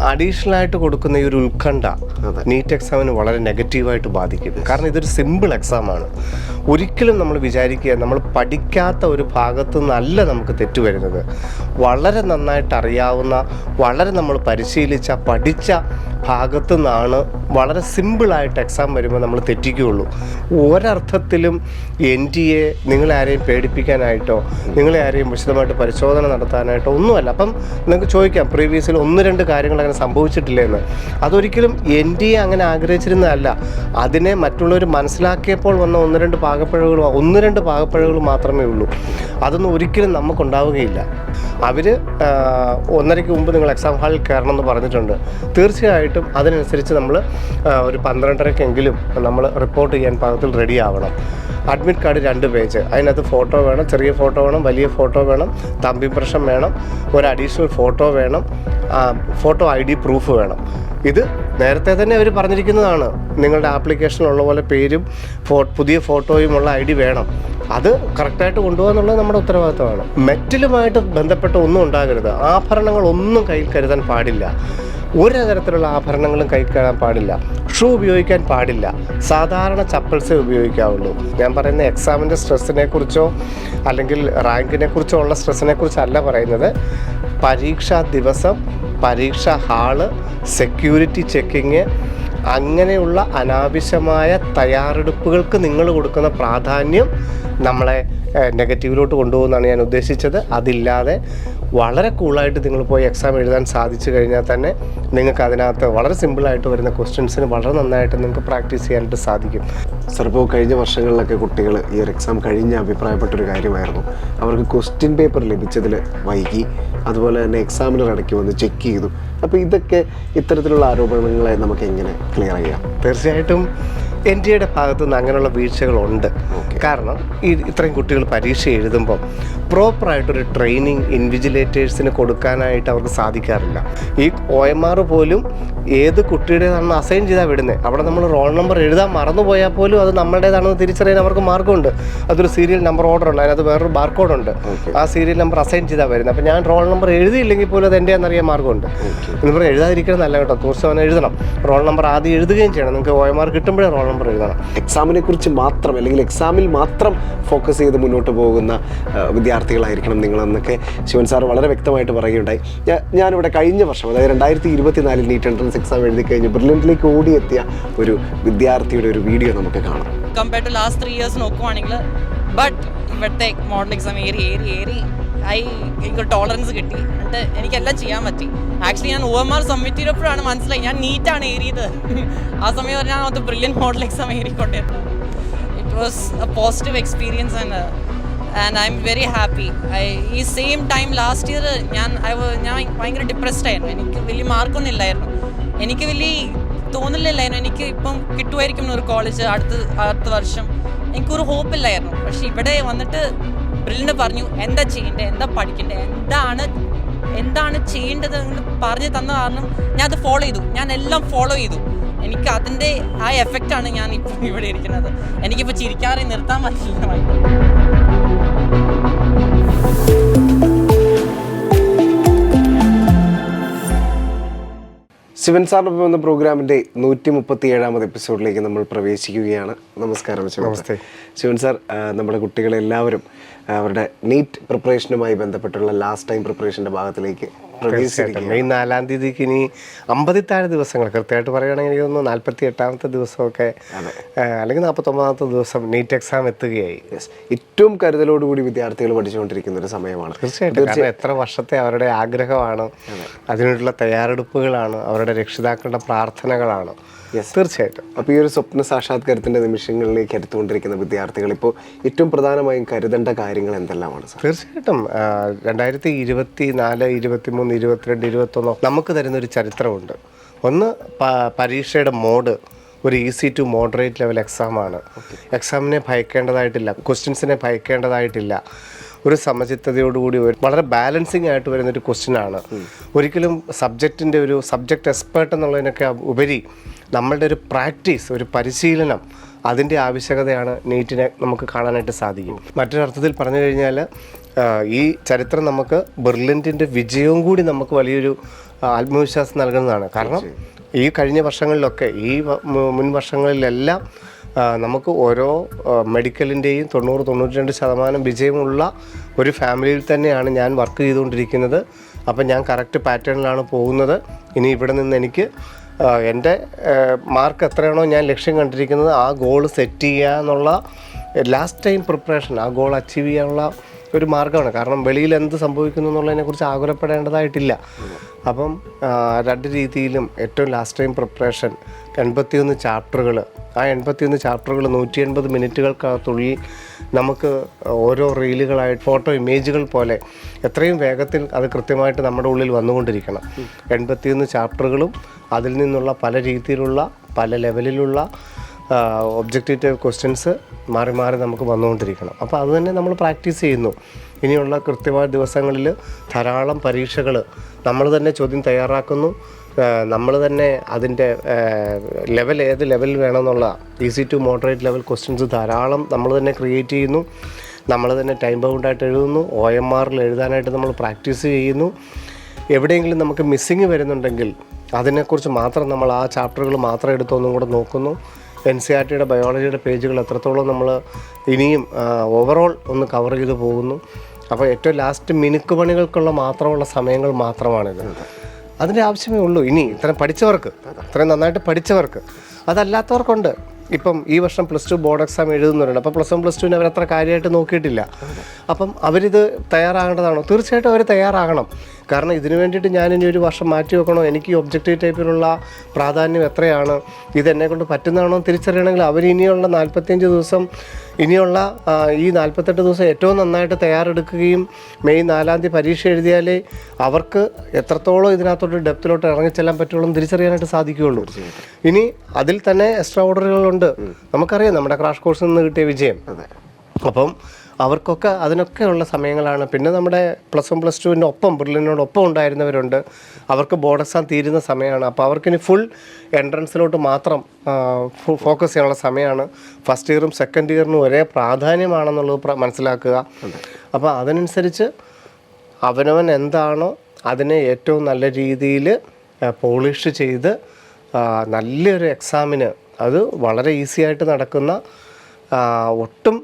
അഡീഷണലായിട്ട് കൊടുക്കുന്ന ഈ ഒരു ഉത്കണ്ഠ നീറ്റ് എക്സാമിന് വളരെ നെഗറ്റീവായിട്ട് ബാധിക്കും. കാരണം ഇതൊരു സിമ്പിൾ എക്സാമാണ്. ഒരിക്കലും നമ്മൾ വിചാരിക്കുക നമ്മൾ പഠിക്കാത്ത ഒരു ഭാഗത്തു നിന്നല്ല നമുക്ക് തെറ്റ് വരുന്നത്. വളരെ നന്നായിട്ട് അറിയാവുന്ന, വളരെ നമ്മൾ പരിശീലിച്ച, പഠിച്ച ഭാഗത്തു നിന്നാണ് വളരെ സിമ്പിളായിട്ട് എക്സാം വരുമ്പോൾ നമ്മൾ തെറ്റിക്കുകയുള്ളൂ. ഒരർത്ഥത്തിലും NTA നിങ്ങളെ ആരെയും പേടിപ്പിക്കാനായിട്ടോ നിങ്ങളെ ആരെയും വിശദമായിട്ട് പരിശോധന നടത്താനായിട്ടോ ഒന്നുമല്ല. അപ്പം നിങ്ങൾക്ക് ചോദിക്കാം പ്രീവിയസിൽ 1-2 കാര്യങ്ങൾ അങ്ങനെ സംഭവിച്ചിട്ടില്ലെന്ന്. അതൊരിക്കലും NTA അങ്ങനെ ആഗ്രഹിച്ചിരുന്നതല്ല. അതിനെ മറ്റുള്ളവർ മനസ്സിലാക്കിയപ്പോൾ വന്ന 1-2 പാകപ്പിഴകൾ മാത്രമേ ഉള്ളൂ. അതൊന്നും ഒരിക്കലും നമുക്കുണ്ടാവുകയില്ല. അവർ 1:30 മുമ്പ് നിങ്ങൾ എക്സാം ഹാളിൽ കയറണം എന്ന് പറഞ്ഞിട്ടുണ്ട്. തീർച്ചയായിട്ടും അതിനനുസരിച്ച് നമ്മൾ ഒരു 12:30-ക്കെങ്കിലും നമ്മൾ റിപ്പോർട്ട് ചെയ്യാൻ പാകത്തിൽ റെഡി ആവണം. അഡ്മിറ്റ് കാർഡ് 2 പേജ്, അതിനകത്ത് ഫോട്ടോ വേണം, ചെറിയ ഫോട്ടോ വേണം, വലിയ ഫോട്ടോ വേണം, തമ്പ് ഇംപ്രഷൻ വേണം, ഒരു അഡീഷണൽ ഫോട്ടോ വേണം, ഫോട്ടോ ID പ്രൂഫ് വേണം. ഇത് നേരത്തെ തന്നെ അവർ പറഞ്ഞിരിക്കുന്നതാണ്. നിങ്ങളുടെ ആപ്ലിക്കേഷനിലുള്ള പോലെ പേരും പുതിയ ഫോട്ടോയുമുള്ള ID വേണം. അത് കറക്റ്റായിട്ട് കൊണ്ടുപോകുക എന്നുള്ളത് നമ്മുടെ ഉത്തരവാദിത്തമാണ്. മെറ്റലുമായിട്ട് ബന്ധപ്പെട്ട ഒന്നും ഉണ്ടാകരുത്. ആഭരണങ്ങളൊന്നും കയ്യിൽ കരുതാൻ പാടില്ല. ഒരു തരത്തിലുള്ള ആഭരണങ്ങളും കൈ കയറാൻ പാടില്ല. ഷൂ ഉപയോഗിക്കാൻ പാടില്ല. സാധാരണ ചപ്പൽസേ ഉപയോഗിക്കാവുള്ളൂ. ഞാൻ പറയുന്ന എക്സാമിൻ്റെ സ്ട്രെസ്സിനെ കുറിച്ചോ അല്ലെങ്കിൽ റാങ്കിനെ കുറിച്ചോ ഉള്ള സ്ട്രെസ്സിനെ കുറിച്ചല്ല പറയുന്നത്. പരീക്ഷാ ദിവസം, പരീക്ഷാ ഹാള്, സെക്യൂരിറ്റി ചെക്കിങ്, അങ്ങനെയുള്ള അനാവശ്യമായ തയ്യാറെടുപ്പുകൾക്ക് നിങ്ങൾ കൊടുക്കുന്ന പ്രാധാന്യം നമ്മളെ നെഗറ്റീവിലോട്ട് കൊണ്ടുപോകുന്നതാണ് ഞാൻ ഉദ്ദേശിച്ചത്. അതില്ലാതെ വളരെ കൂളായിട്ട് നിങ്ങൾ പോയി എക്സാം എഴുതാൻ സാധിച്ചു കഴിഞ്ഞാൽ തന്നെ നിങ്ങൾക്ക് അതിനകത്ത് വളരെ സിമ്പിളായിട്ട് വരുന്ന ക്വസ്റ്റ്യൻസിന് വളരെ നന്നായിട്ട് നിങ്ങൾക്ക് പ്രാക്ടീസ് ചെയ്യാനായിട്ട് സാധിക്കും. സാർ, ഇപ്പോൾ കഴിഞ്ഞ വർഷങ്ങളിലൊക്കെ കുട്ടികൾ ഈ ഒരു എക്സാം കഴിഞ്ഞ് അഭിപ്രായപ്പെട്ടൊരു കാര്യമായിരുന്നു, അവർക്ക് ക്വസ്റ്റ്യൻ പേപ്പർ ലഭിച്ചതിൽ വൈകി, അതുപോലെ തന്നെ എക്സാമിനർ ഇടയ്ക്ക് വന്ന് ചെക്ക് ചെയ്തു. അപ്പോൾ ഇതൊക്കെ ഇത്തരത്തിലുള്ള ആരോപണങ്ങളെ നമുക്ക് എങ്ങനെ ക്ലിയർ ചെയ്യാം? തീർച്ചയായിട്ടും NTA ഭാഗത്തു നിന്ന് അങ്ങനെയുള്ള വീഴ്ചകളുണ്ട്. കാരണം ഇത്രയും കുട്ടികൾ പരീക്ഷ എഴുതുമ്പം പ്രോപ്പറായിട്ടൊരു ട്രെയിനിങ് ഇൻവിജിലേറ്റേഴ്സിന് കൊടുക്കാനായിട്ട് അവർക്ക് സാധിക്കാറില്ല. ഈ OMR പോലും ഏത് കുട്ടിയുടേതാണെന്ന് അസൈൻ ചെയ്താൽ വിടുന്നത്. അവിടെ നമ്മൾ റോൾ നമ്പർ എഴുതാൻ മറന്നുപോയാൽ പോലും അത് നമ്മളുടേതാണെന്ന് തിരിച്ചറിയാൻ അവർക്ക് മാർഗമുണ്ട്. അതൊരു സീരിയൽ നമ്പർ ഓർഡർ ഉണ്ട്, അതിനകത്ത് വേറൊരു ബാർകോഡുണ്ട്. ആ സീരിയൽ നമ്പർ അസൈൻ ചെയ്താൽ വരുന്നത്. അപ്പോൾ ഞാൻ റോൾ നമ്പർ എഴുതിയില്ലെങ്കിൽ പോലും അത് എൻ്റെ എന്നറിയാൻ മാർഗമുണ്ട്. എന്ന് പറഞ്ഞാൽ എഴുതാതിരിക്കുന്നതല്ല കേട്ടോ, തീർച്ചയായും എഴുതണം. റോൾ നമ്പർ ആദ്യം എഴുതുകയും ചെയ്യണം. നിങ്ങൾക്ക് OMR കിട്ടുമ്പോഴേ റോൾ നമ്പർ എഴുതണം. എക്സാമിനെ കുറിച്ച് മാത്രം അല്ലെങ്കിൽ എക്സാമിൽ മാത്രം ഫോക്കസ് ചെയ്ത് മുന്നോട്ട് പോകുന്ന വിദ്യാർത്ഥികളായിരിക്കണം നിങ്ങളെന്നൊക്കെ ശിവൻ സാർ വളരെ വ്യക്തമായിട്ട് പറയുകയുണ്ടായി. ഞാനിവിടെ കഴിഞ്ഞ വർഷം, അതായത് 2024 നീറ്റ് എൻട്രൻസ് എക്സാം എഴുതി കഴിഞ്ഞ് ബ്രില്യൻറ്റിലേക്ക് ഓടിയെത്തിയ ഒരു വിദ്യാർത്ഥിയുടെ ഒരു വീഡിയോ നമുക്ക് കാണാം. കമ്പയർ ടു ലാസ്റ്റ് 3 ഇയേഴ്സ് നോക്കുവാണെങ്കിൽ ബട്ട് ഇവിടുത്തെ മോഡൽ എക്സാം ഏറി എനിക്ക് ടോളറൻസ് കിട്ടി. എന്നിട്ട് എനിക്കെല്ലാം ചെയ്യാൻ പറ്റി. ആക്ച്വലി ഞാൻ OMR സബ്മിറ്റ് ചെയ്തപ്പോഴാണ് മനസ്സിലായി ഞാൻ നീറ്റാണ് ഏറിയത്. ആ സമയം ഞാൻ അത് ബ്രില്യൻറ്റ് മോഡൽ എക്സാം ഏറിക്കൊണ്ടിരുന്നു. It was a positive experience and I am very happy. ഈ സെയിം ടൈം ലാസ്റ്റ് ഇയർ ഞാൻ ഭയങ്കര ഡിപ്രസ്ഡ് ആയിരുന്നു. എനിക്ക് വലിയ മാർക്കൊന്നും ഇല്ലായിരുന്നു. എനിക്ക് വലിയ തോന്നില്ലായിരുന്നു എനിക്ക് ഇപ്പം കിട്ടുമായിരിക്കും ഒരു കോളേജ് അടുത്ത വർഷം. എനിക്കൊരു ഹോപ്പില്ലായിരുന്നു. പക്ഷെ ഇവിടെ വന്നിട്ട് ബ്രില്ലിന് പറഞ്ഞു എന്താ ചെയ്യേണ്ടത്, എന്താ പഠിക്കേണ്ടത്, എന്താണ് ചെയ്യേണ്ടത് എന്ന് പറഞ്ഞു തന്ന കാരണം ഞാൻ അത് ഫോളോ ചെയ്തു. ഞാൻ എല്ലാം ഫോളോ ചെയ്തു. എനിക്ക് അതിൻ്റെ ആ എഫക്റ്റാണ് ഞാൻ ഇപ്പോൾ ഇവിടെ ഇരിക്കുന്നത്. എനിക്കിപ്പോൾ ചിരിക്കാതെ നിർത്താൻ പറ്റില്ല. ശിവൻ സാറിനൊപ്പം വന്ന പ്രോഗ്രാമിൻ്റെ 137ാമത് എപ്പിസോഡിലേക്ക് നമ്മൾ പ്രവേശിക്കുകയാണ്. നമസ്കാരം ശിവൻ സാർ. നമ്മുടെ കുട്ടികളെല്ലാവരും അവരുടെ നീറ്റ് പ്രിപ്പറേഷനുമായി ബന്ധപ്പെട്ടുള്ള ലാസ്റ്റ് ടൈം പ്രിപ്പറേഷൻ്റെ ഭാഗത്തിലേക്ക് മെയ് 4-ാം തീയതിക്ക് ഇനി 50 ദിവസങ്ങൾ കൃത്യമായിട്ട് പറയുകയാണെങ്കിൽ എനിക്ക് തോന്നുന്നു 48ാമത്തെ ദിവസമൊക്കെ അല്ലെങ്കിൽ 49ാമത്തെ ദിവസം നീറ്റ് എക്സാം എത്തുകയായി. ഏറ്റവും കരുതലോടുകൂടി വിദ്യാർത്ഥികൾ പഠിച്ചുകൊണ്ടിരിക്കുന്ന ഒരു സമയമാണ്. തീർച്ചയായിട്ടും എത്ര വർഷത്തെ അവരുടെ ആഗ്രഹമാണ്, അതിനുള്ള തയ്യാറെടുപ്പുകളാണ്, അവരുടെ രക്ഷിതാക്കളുടെ പ്രാർത്ഥനകളാണ്. തീർച്ചയായിട്ടും. അപ്പോൾ ഈ ഒരു സ്വപ്ന സാക്ഷാത്കാരത്തിൻ്റെ നിമിഷങ്ങളിലേക്ക് എടുത്തുകൊണ്ടിരിക്കുന്ന വിദ്യാർത്ഥികൾ ഇപ്പോൾ ഏറ്റവും പ്രധാനമായും കരുതേണ്ട കാര്യങ്ങൾ എന്തെല്ലാമാണ് സാർ? തീർച്ചയായിട്ടും 2024, 23, 22, 21 നമുക്ക് തരുന്നൊരു ചരിത്രമുണ്ട്. ഒന്ന് പരീക്ഷയുടെ മോഡ് ഒരു ഈസി ടു മോഡറേറ്റ് ലെവൽ എക്സാമാണ്. എക്സാമിനെ ഭയക്കേണ്ടതായിട്ടില്ല, ക്വസ്റ്റ്യൻസിനെ ഭയക്കേണ്ടതായിട്ടില്ല. ഒരു സമചിത്തതയോടുകൂടി വളരെ ബാലൻസിങ് ആയിട്ട് വരുന്നൊരു ക്വസ്റ്റ്യനാണ്. ഒരിക്കലും സബ്ജക്റ്റിൻ്റെ ഒരു സബ്ജക്റ്റ് എക്സ്പേർട്ട് എന്നുള്ളതിനൊക്കെ ഉപരി നമ്മളുടെ ഒരു പ്രാക്ടീസ്, ഒരു പരിശീലനം, അതിൻ്റെ ആവശ്യകതയാണ് നീറ്റിനെ നമുക്ക് കാണാനായിട്ട് സാധിക്കും. മറ്റൊരർത്ഥത്തിൽ പറഞ്ഞു കഴിഞ്ഞാൽ ഈ ചരിത്രം നമുക്ക് ബെർലിൻ്റെ വിജയവും കൂടി നമുക്ക് വലിയൊരു ആത്മവിശ്വാസം നൽകുന്നതാണ്. കാരണം ഈ കഴിഞ്ഞ വർഷങ്ങളിലൊക്കെ മുൻ വർഷങ്ങളിലെല്ലാം നമുക്ക് ഓരോ മെഡിക്കലിൻ്റെയും 90-92% വിജയമുള്ള ഒരു ഫാമിലിയിൽ തന്നെയാണ് ഞാൻ വർക്ക് ചെയ്തുകൊണ്ടിരിക്കുന്നത്. അപ്പം ഞാൻ കറക്റ്റ് പാറ്റേണിലാണ് പോകുന്നത്. ഇനി ഇവിടെ നിന്ന് എനിക്ക് എൻ്റെ മാർക്ക് എത്രയാണോ ഞാൻ ലക്ഷ്യം കണ്ടിരിക്കുന്നത് ആ ഗോൾ സെറ്റ് ചെയ്യുക എന്നുള്ള ലാസ്റ്റ് ടൈം പ്രിപ്പറേഷൻ, ആ ഗോൾ അച്ചീവ് ചെയ്യാനുള്ള ഒരു മാർഗ്ഗമാണ്. കാരണം വെളിയിൽ എന്ത് സംഭവിക്കുന്നു എന്നുള്ളതിനെക്കുറിച്ച് ആകുലപ്പെടേണ്ടതായിട്ടില്ല. അപ്പം 2 രീതിയിലും ഏറ്റവും ലാസ്റ്റ് ടൈം പ്രിപ്പറേഷൻ 81 ചാപ്റ്ററുകൾ, ആ 81 ചാപ്റ്ററുകൾ 180 മിനിറ്റുകൾക്കകത്തുള്ളിൽ നമുക്ക് ഓരോ റീലുകളായിട്ട് ഫോട്ടോ ഇമേജുകൾ പോലെ എത്രയും വേഗത്തിൽ അത് കൃത്യമായിട്ട് നമ്മുടെ ഉള്ളിൽ വന്നുകൊണ്ടിരിക്കണം. 81 ചാപ്റ്ററുകളും അതിൽ നിന്നുള്ള പല രീതിയിലുള്ള പല ലെവലിലുള്ള ഒബ്ജക്റ്റീവ് ടൈപ്പ് ക്വസ്റ്റ്യൻസ് മാറി മാറി നമുക്ക് വന്നുകൊണ്ടിരിക്കണം. അപ്പോൾ അത് തന്നെ നമ്മൾ പ്രാക്ടീസ് ചെയ്യുന്നു. ഇനിയുള്ള കൃത്യമായ ദിവസങ്ങളിൽ ധാരാളം പരീക്ഷകൾ നമ്മൾ തന്നെ ചോദ്യം തയ്യാറാക്കുന്നു. നമ്മൾ തന്നെ അതിൻ്റെ ഏത് ലെവലിൽ വേണമെന്നുള്ള easy to moderate level questions ധാരാളം നമ്മൾ തന്നെ ക്രിയേറ്റ് ചെയ്യുന്നു. നമ്മൾ തന്നെ ടൈം ബൗണ്ടായിട്ട് എഴുതുന്നു. OMRൽ എഴുതാനായിട്ട് നമ്മൾ പ്രാക്ടീസ് ചെയ്യുന്നു. എവിടെയെങ്കിലും നമുക്ക് മിസ്സിങ് വരുന്നുണ്ടെങ്കിൽ അതിനെക്കുറിച്ച് മാത്രം നമ്മൾ ആ ചാപ്റ്ററുകൾ മാത്രം എടുത്തൊന്നും കൂടെ നോക്കുന്നു. NCERTയുടെ ബയോളജിയുടെ പേജുകൾ എത്രത്തോളം നമ്മൾ ഇനിയും ഓവറോൾ ഒന്ന് കവർ ചെയ്ത് പോകുന്നു. അപ്പോൾ ഏറ്റവും ലാസ്റ്റ് മിനുക്ക് പണികൾക്കുള്ള മാത്രമുള്ള സമയങ്ങൾ മാത്രമാണിത്. അതിൻ്റെ ആവശ്യമേ ഉള്ളൂ. ഇനി ഇത്രയും പഠിച്ചവർക്ക്, ഇത്രയും നന്നായിട്ട് പഠിച്ചവർക്ക്, അതല്ലാത്തവർക്കുണ്ട്. ഇപ്പം ഈ വർഷം +2 ബോർഡ് എക്സാം എഴുതുന്നവരുണ്ട്. അപ്പോൾ +1 +2 അവരത്ര കാര്യമായിട്ട് നോക്കിയിട്ടില്ല. അപ്പം അവരിത് തയ്യാറാകേണ്ടതാണോ? തീർച്ചയായിട്ടും അവർ തയ്യാറാകണം. കാരണം ഇതിനു വേണ്ടിയിട്ട് ഞാനിനി ഒരു വർഷം മാറ്റി വെക്കണോ? എനിക്ക് ഈ ഒബ്ജക്റ്റീവ് ടൈപ്പിലുള്ള പ്രാധാന്യം എത്രയാണ്, ഇതെന്നെ കൊണ്ട് പറ്റുന്നതാണോ തിരിച്ചറിയണമെങ്കിൽ അവർ ഇനിയുള്ള 45 ദിവസം, ഇനിയുള്ള ഈ 48 ദിവസം ഏറ്റവും നന്നായിട്ട് തയ്യാറെടുക്കുകയും മെയ് 4-ാം തീയതി പരീക്ഷ എഴുതിയാലേ അവർക്ക് എത്രത്തോളം ഇതിനകത്തോട്ട് ഡെപ്തിലോട്ട് ഇറങ്ങിച്ചെല്ലാൻ പറ്റുള്ളൂ തിരിച്ചറിയാനായിട്ട് സാധിക്കുകയുള്ളൂ. ഇനി അതിൽ തന്നെ എക്സ്ട്രാ ഓർഡറുകളുണ്ട്. നമുക്കറിയാം നമ്മുടെ ക്രാഷ് കോഴ്സിൽ നിന്ന് കിട്ടിയ വിജയം. അപ്പം അവർക്കൊക്കെ അതിനൊക്കെയുള്ള സമയങ്ങളാണ്. പിന്നെ നമ്മുടെ +1 +2 ഒപ്പം ബ്രില്ലിനോടൊപ്പം ഉണ്ടായിരുന്നവരുണ്ട്. അവർക്ക് ബോർഡ് എക്സാം തീരുന്ന സമയമാണ്. അപ്പോൾ അവർക്കിനി ഫുൾ എൻട്രൻസിലോട്ട് മാത്രം ഫോക്കസ് ചെയ്യാനുള്ള സമയമാണ്. ഫസ്റ്റ് ഇയറും സെക്കൻഡ് ഇയറിനും ഒരേ പ്രാധാന്യമാണെന്നുള്ളത് മനസ്സിലാക്കുക. അപ്പോൾ അതിനനുസരിച്ച് അവനവൻ എന്താണോ അതിനെ ഏറ്റവും നല്ല രീതിയിൽ പോളിഷ് ചെയ്ത് നല്ലൊരു എക്സാമിന്, അത് വളരെ ഈസി ആയിട്ട് നടക്കുന്ന, ഒട്ടും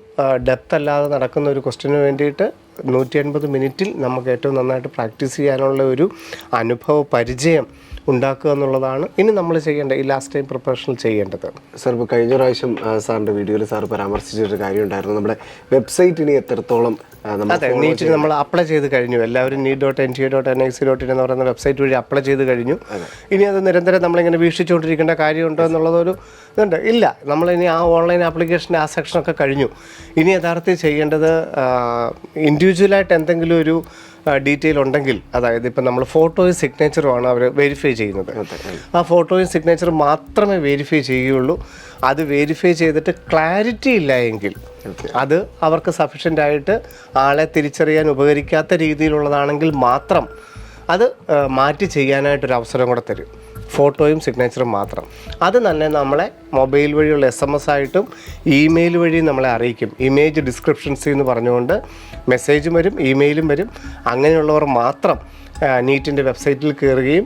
ഡെപ്ത് അല്ലാതെ നടക്കുന്ന ഒരു ക്വസ്റ്റ്യന് വേണ്ടിയിട്ട് 180 മിനിറ്റിൽ നമുക്ക് ഏറ്റവും നന്നായിട്ട് പ്രാക്ടീസ് ചെയ്യാനുള്ള ഒരു അനുഭവ പരിചയം ഉണ്ടാക്കുക എന്നുള്ളതാണ് ഇനി നമ്മൾ ചെയ്യേണ്ട ഈ ലാസ്റ്റ് ടൈം പ്രിപ്പറേഷനിൽ ചെയ്യേണ്ടത്. സാർ, ഇപ്പോൾ കഴിഞ്ഞ പ്രാവശ്യം സാറിൻ്റെ വീഡിയോയിൽ സാർ പരാമർശിച്ചൊരു കാര്യം ഉണ്ടായിരുന്നു, നമ്മുടെ വെബ്സൈറ്റ് ഇനി എത്രത്തോളം അതെ നീറ്റിന് നമ്മൾ അപ്ലൈ ചെയ്ത് കഴിഞ്ഞു. എല്ലാവരും NEET.NIC.NIC.in എന്ന് പറയുന്ന വെബ്സൈറ്റ് വഴി അപ്ലൈ ചെയ്ത് കഴിഞ്ഞു. ഇനി അത് നിരന്തരം നമ്മളിങ്ങനെ വീക്ഷിച്ചുകൊണ്ടിരിക്കേണ്ട കാര്യമുണ്ടോ എന്നുള്ളതൊരു ഇതുണ്ട്. ഇല്ല, നമ്മളിനി ആ ഓൺലൈൻ ആപ്ലിക്കേഷൻ്റെ ആ സെക്ഷനൊക്കെ കഴിഞ്ഞു. ഇനി യഥാർത്ഥത്തിൽ ചെയ്യേണ്ടത് ഇൻഡിവിജ്വലായിട്ട് എന്തെങ്കിലും ഒരു ഡീറ്റെയിൽ ഉണ്ടെങ്കിൽ, അതായത് ഇപ്പം നമ്മൾ ഫോട്ടോയും സിഗ്നേച്ചറുമാണ് അവർ വെരിഫൈ ചെയ്യുന്നത്. ആ ഫോട്ടോയും സിഗ്നേച്ചറും മാത്രമേ വെരിഫൈ ചെയ്യുകയുള്ളൂ. അത് വെരിഫൈ ചെയ്തിട്ട് ക്ലാരിറ്റി ഇല്ല എങ്കിൽ അത് അവർക്ക് സഫീഷ്യൻ്റ് ആയിട്ട് ആളെ തിരിച്ചറിയാൻ ഉപകരിക്കാത്ത രീതിയിലുള്ളതാണെങ്കിൽ മാത്രം അത് മാറ്റി ചെയ്യാനായിട്ടൊരു അവസരം കൂടെ തരും. ഫോട്ടോയും സിഗ്നേച്ചറും മാത്രം. അത് തന്നെ നമ്മളെ മൊബൈൽ വഴിയുള്ള SMS ആയിട്ടും ഇമെയിൽ വഴിയും നമ്മളെ അറിയിക്കും. ഇമേജ് ഡിസ്ക്രിപ്ഷൻസ് എന്ന് പറഞ്ഞുകൊണ്ട് മെസ്സേജും വരും, ഇമെയിലും വരും. അങ്ങനെയുള്ളവർ മാത്രം നീറ്റിൻ്റെ വെബ്സൈറ്റിൽ കയറുകയും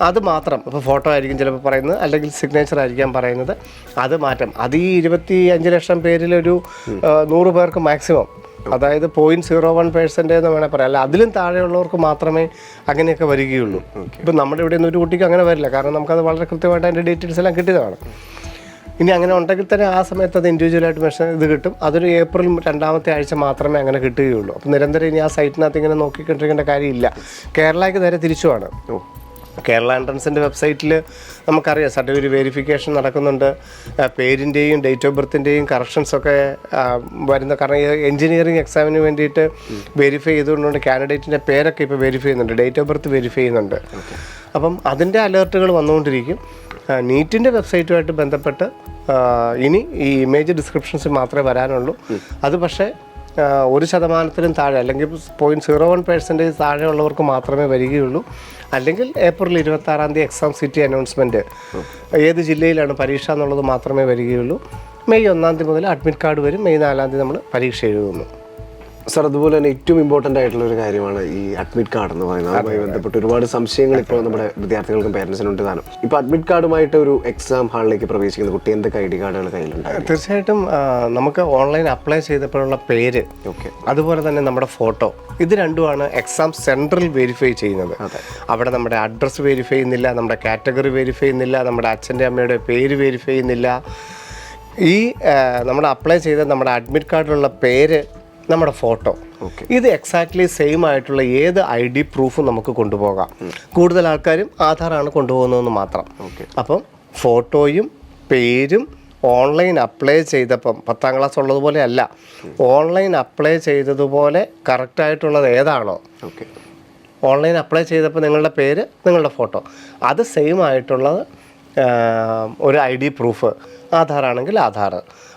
അത് മാത്രം, ഇപ്പോൾ ഫോട്ടോ ആയിരിക്കും ചിലപ്പോൾ പറയുന്നത്, അല്ലെങ്കിൽ സിഗ്നേച്ചർ ആയിരിക്കാം പറയുന്നത്, അത് മാറ്റം. അത് ഈ 25 ലക്ഷം പേരിലൊരു 100 പേർക്ക് മാക്സിമം, അതായത് 0.01% എന്ന് വേണേൽ പറയാം. അല്ല, അതിലും താഴെയുള്ളവർക്ക് മാത്രമേ അങ്ങനെയൊക്കെ വരികയുള്ളൂ. ഇപ്പം നമ്മുടെ ഇവിടെ നിന്ന് ഒരു കുട്ടിക്ക് അങ്ങനെ വരില്ല. കാരണം നമുക്കത് വളരെ കൃത്യമായിട്ട് അതിൻ്റെ ഡീറ്റെയിൽസ് എല്ലാം കിട്ടിയതാണ്. ഇനി അങ്ങനെ ഉണ്ടെങ്കിൽ തന്നെ ആ സമയത്ത് അത് ഇൻഡിവിജ്വലായിട്ട് ഇത് കിട്ടും. അതൊരു ഏപ്രിൽ 2ാമത്തെ ആഴ്ച മാത്രമേ അങ്ങനെ കിട്ടുകയുള്ളൂ. അപ്പം നിരന്തരം ഇനി ആ സൈറ്റിനകത്ത് ഇങ്ങനെ നോക്കിക്കൊണ്ടിരിക്കേണ്ട കാര്യമില്ല. കേരളയ്ക്ക് നേരെ തിരിച്ചുമാണ്. കേരള എൻട്രൻസിൻ്റെ വെബ്സൈറ്റിൽ നമുക്കറിയാം സർട്ടിഫിക്കറ്റ് വെരിഫിക്കേഷൻ നടക്കുന്നുണ്ട്. പേരിൻ്റെയും ഡേറ്റ് ഓഫ് ബർത്തിൻ്റെയും കറക്ഷൻസൊക്കെ വരുന്ന, കാരണം എഞ്ചിനീയറിംഗ് എക്സാമിന് വേണ്ടിയിട്ട് വെരിഫൈ ചെയ്തുകൊണ്ടുകൊണ്ട് കാൻഡിഡേറ്റിൻ്റെ പേരൊക്കെ ഇപ്പോൾ വെരിഫൈ ചെയ്യുന്നുണ്ട്, ഡേറ്റ് ഓഫ് ബർത്ത് വെരിഫൈ ചെയ്യുന്നുണ്ട്. അപ്പം അതിൻ്റെ അലേർട്ടുകൾ വന്നുകൊണ്ടിരിക്കും. നീറ്റിൻ്റെ വെബ്സൈറ്റുമായിട്ട് ബന്ധപ്പെട്ട് ഇനി ഈ ഇമേജ് ഡിസ്ക്രിപ്ഷൻസ് മാത്രമേ വരാനുള്ളൂ. അത് പക്ഷേ 1% താഴെ, അല്ലെങ്കിൽ 0.01% താഴെയുള്ളവർക്ക് മാത്രമേ വരികയുള്ളൂ. അല്ലെങ്കിൽ ഏപ്രിൽ 26-ാം തീയതി എക്സാം സിറ്റി അനൗൺസ്മെൻറ്റ്, ഏത് ജില്ലയിലാണ് പരീക്ഷ എന്നുള്ളത് മാത്രമേ വരികയുള്ളൂ. മെയ് 1-ാം തീയതി മുതൽ അഡ്മിറ്റ് കാർഡ് വരും. മെയ് 4-ാം തീയതി നമ്മൾ പരീക്ഷ എഴുതുന്നു. സാർ അതുപോലെ തന്നെ ഏറ്റവും ഇമ്പോർട്ടൻ്റ് ആയിട്ടുള്ള ഒരു കാര്യമാണ് ഈ അഡ്മിറ്റ് കാർഡ് എന്ന് പറയുന്നത്. അതുമായി ബന്ധപ്പെട്ട് ഒരുപാട് സംശയങ്ങൾ ഇപ്പോൾ നമ്മുടെ വിദ്യാർത്ഥികൾക്കും പേരൻസിനുണ്ട് താനും. ഇപ്പോൾ അഡ്മിറ്റ് കാർഡുമായിട്ട് ഒരു എക്സാം ഹാളിലേക്ക് പ്രവേശിക്കുന്ന കുട്ടി എന്തൊക്കെ ID കാർഡുകൾ കയ്യിലുണ്ട്? തീർച്ചയായിട്ടും നമുക്ക് ഓൺലൈൻ അപ്ലൈ ചെയ്തപ്പോഴുള്ള പേര്, അതുപോലെ തന്നെ നമ്മുടെ ഫോട്ടോ, ഇത് രണ്ടുമാണ് എക്സാം സെൻട്രൽ വെരിഫൈ ചെയ്യുന്നത്. അവിടെ നമ്മുടെ അഡ്രസ്സ് വെരിഫൈ ചെയ്യുന്നില്ല, നമ്മുടെ കാറ്റഗറി വെരിഫൈ ചെയ്യുന്നില്ല, നമ്മുടെ അച്ഛൻ്റെ അമ്മയുടെ പേര് വെരിഫൈ ചെയ്യുന്നില്ല. ഈ നമ്മൾ അപ്ലൈ ചെയ്ത നമ്മുടെ അഡ്മിറ്റ് കാർഡിലുള്ള പേര്, നമ്മുടെ ഫോട്ടോ, ഇത് എക്സാക്ട്ലി സെയിം ആയിട്ടുള്ള ഏത് ID പ്രൂഫും നമുക്ക് കൊണ്ടുപോകാം. കൂടുതൽ ആൾക്കാരും ആധാറാണ് കൊണ്ടുപോകുന്നതെന്ന് മാത്രം. അപ്പം ഫോട്ടോയും പേരും ഓൺലൈൻ അപ്ലൈ ചെയ്തപ്പം 10ാം ക്ലാസ് ഉള്ളതുപോലെ അല്ല, ഓൺലൈൻ അപ്ലൈ ചെയ്തതുപോലെ കറക്റ്റായിട്ടുള്ളത് ഏതാണോ, ഓൺലൈൻ അപ്ലൈ ചെയ്തപ്പോൾ നിങ്ങളുടെ പേര്, നിങ്ങളുടെ ഫോട്ടോ, അത് സെയിം ആയിട്ടുള്ളത് ഒരു ID പ്രൂഫ്. ആധാറാണെങ്കിൽ ആധാർ,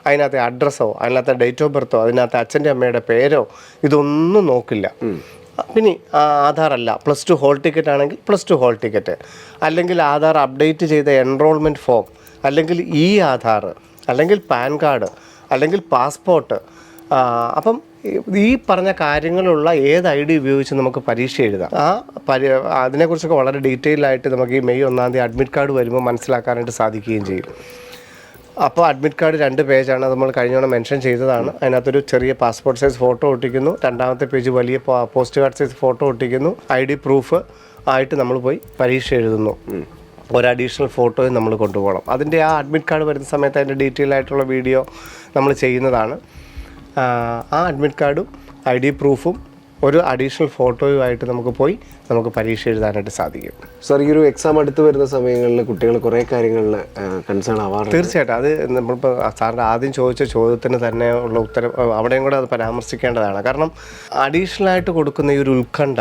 അതിനകത്തെ അഡ്രസ്സോ അതിനകത്തെ ഡേറ്റ് ഓഫ് ബർത്തോ അതിനകത്തെ അച്ഛൻ്റെ അമ്മയുടെ പേരോ ഇതൊന്നും നോക്കില്ല. പിന്നെ ആധാറല്ല, +2 ഹോൾ ടിക്കറ്റ് ആണെങ്കിൽ +2 ഹോൾ ടിക്കറ്റ്, അല്ലെങ്കിൽ ആധാർ അപ്ഡേറ്റ് ചെയ്ത എൻറോൾമെൻറ്റ് ഫോം, അല്ലെങ്കിൽ ആധാർ, അല്ലെങ്കിൽ പാൻ കാർഡ്, അല്ലെങ്കിൽ പാസ്പോർട്ട്. അപ്പം ഈ പറഞ്ഞ കാര്യങ്ങളുള്ള ഏത് ID ഉപയോഗിച്ച് നമുക്ക് പരീക്ഷ എഴുതാം. അതിനെക്കുറിച്ചൊക്കെ വളരെ ഡീറ്റെയിൽ ആയിട്ട് നമുക്ക് ഈ മെയ് 1-ാം തീയതി അഡ്മിറ്റ് കാർഡ് വരുമ്പോൾ മനസ്സിലാക്കാനായിട്ട് സാധിക്കുകയും ചെയ്യും. അപ്പോൾ അഡ്മിറ്റ് കാർഡ് 2 പേജാണ്, നമ്മൾ കഴിഞ്ഞോണം മെൻഷൻ ചെയ്തതാണ്. അതിനകത്തൊരു ചെറിയ പാസ്പോർട്ട് സൈസ് ഫോട്ടോ ഒട്ടിക്കുന്നു, 2ാമത്തെ പേജ് വലിയ പോസ്റ്റ് കാർഡ് സൈസ് ഫോട്ടോ ഒട്ടിക്കുന്നു, ID പ്രൂഫ് ആയിട്ട് നമ്മൾ പോയി പരീക്ഷ എഴുതുന്നു. ഒരു അഡീഷണൽ ഫോട്ടോയും നമ്മൾ കൊണ്ടുപോകണം. അതിൻ്റെ ആ അഡ്മിറ്റ് കാർഡ് വരുന്ന സമയത്ത് അതിൻ്റെ ഡീറ്റെയിൽ ആയിട്ടുള്ള വീഡിയോ നമ്മൾ ചെയ്യുന്നതാണ്. ആ അഡ്മിറ്റ് കാർഡും ID പ്രൂഫും ഒരു അഡീഷണൽ ഫോട്ടോയുമായിട്ട് നമുക്ക് പരീക്ഷ എഴുതാനായിട്ട് സാധിക്കും. സാർ, ഈ ഒരു എക്സാം അടുത്ത് വരുന്ന സമയങ്ങളിൽ കുട്ടികൾ കുറേ കാര്യങ്ങളിൽ കൺസേൺ ആവാറുണ്ട്. തീർച്ചയായിട്ടും അത് നമ്മളിപ്പോൾ സാറിൻ്റെ ആദ്യം ചോദിച്ച ചോദ്യത്തിന് തന്നെ ഉള്ള ഉത്തരം അവിടെയും കൂടെ അത് പരാമർശിക്കേണ്ടതാണ്. കാരണം അഡീഷണൽ ആയിട്ട് കൊടുക്കുന്ന ഈ ഒരു ഉത്കണ്ഠ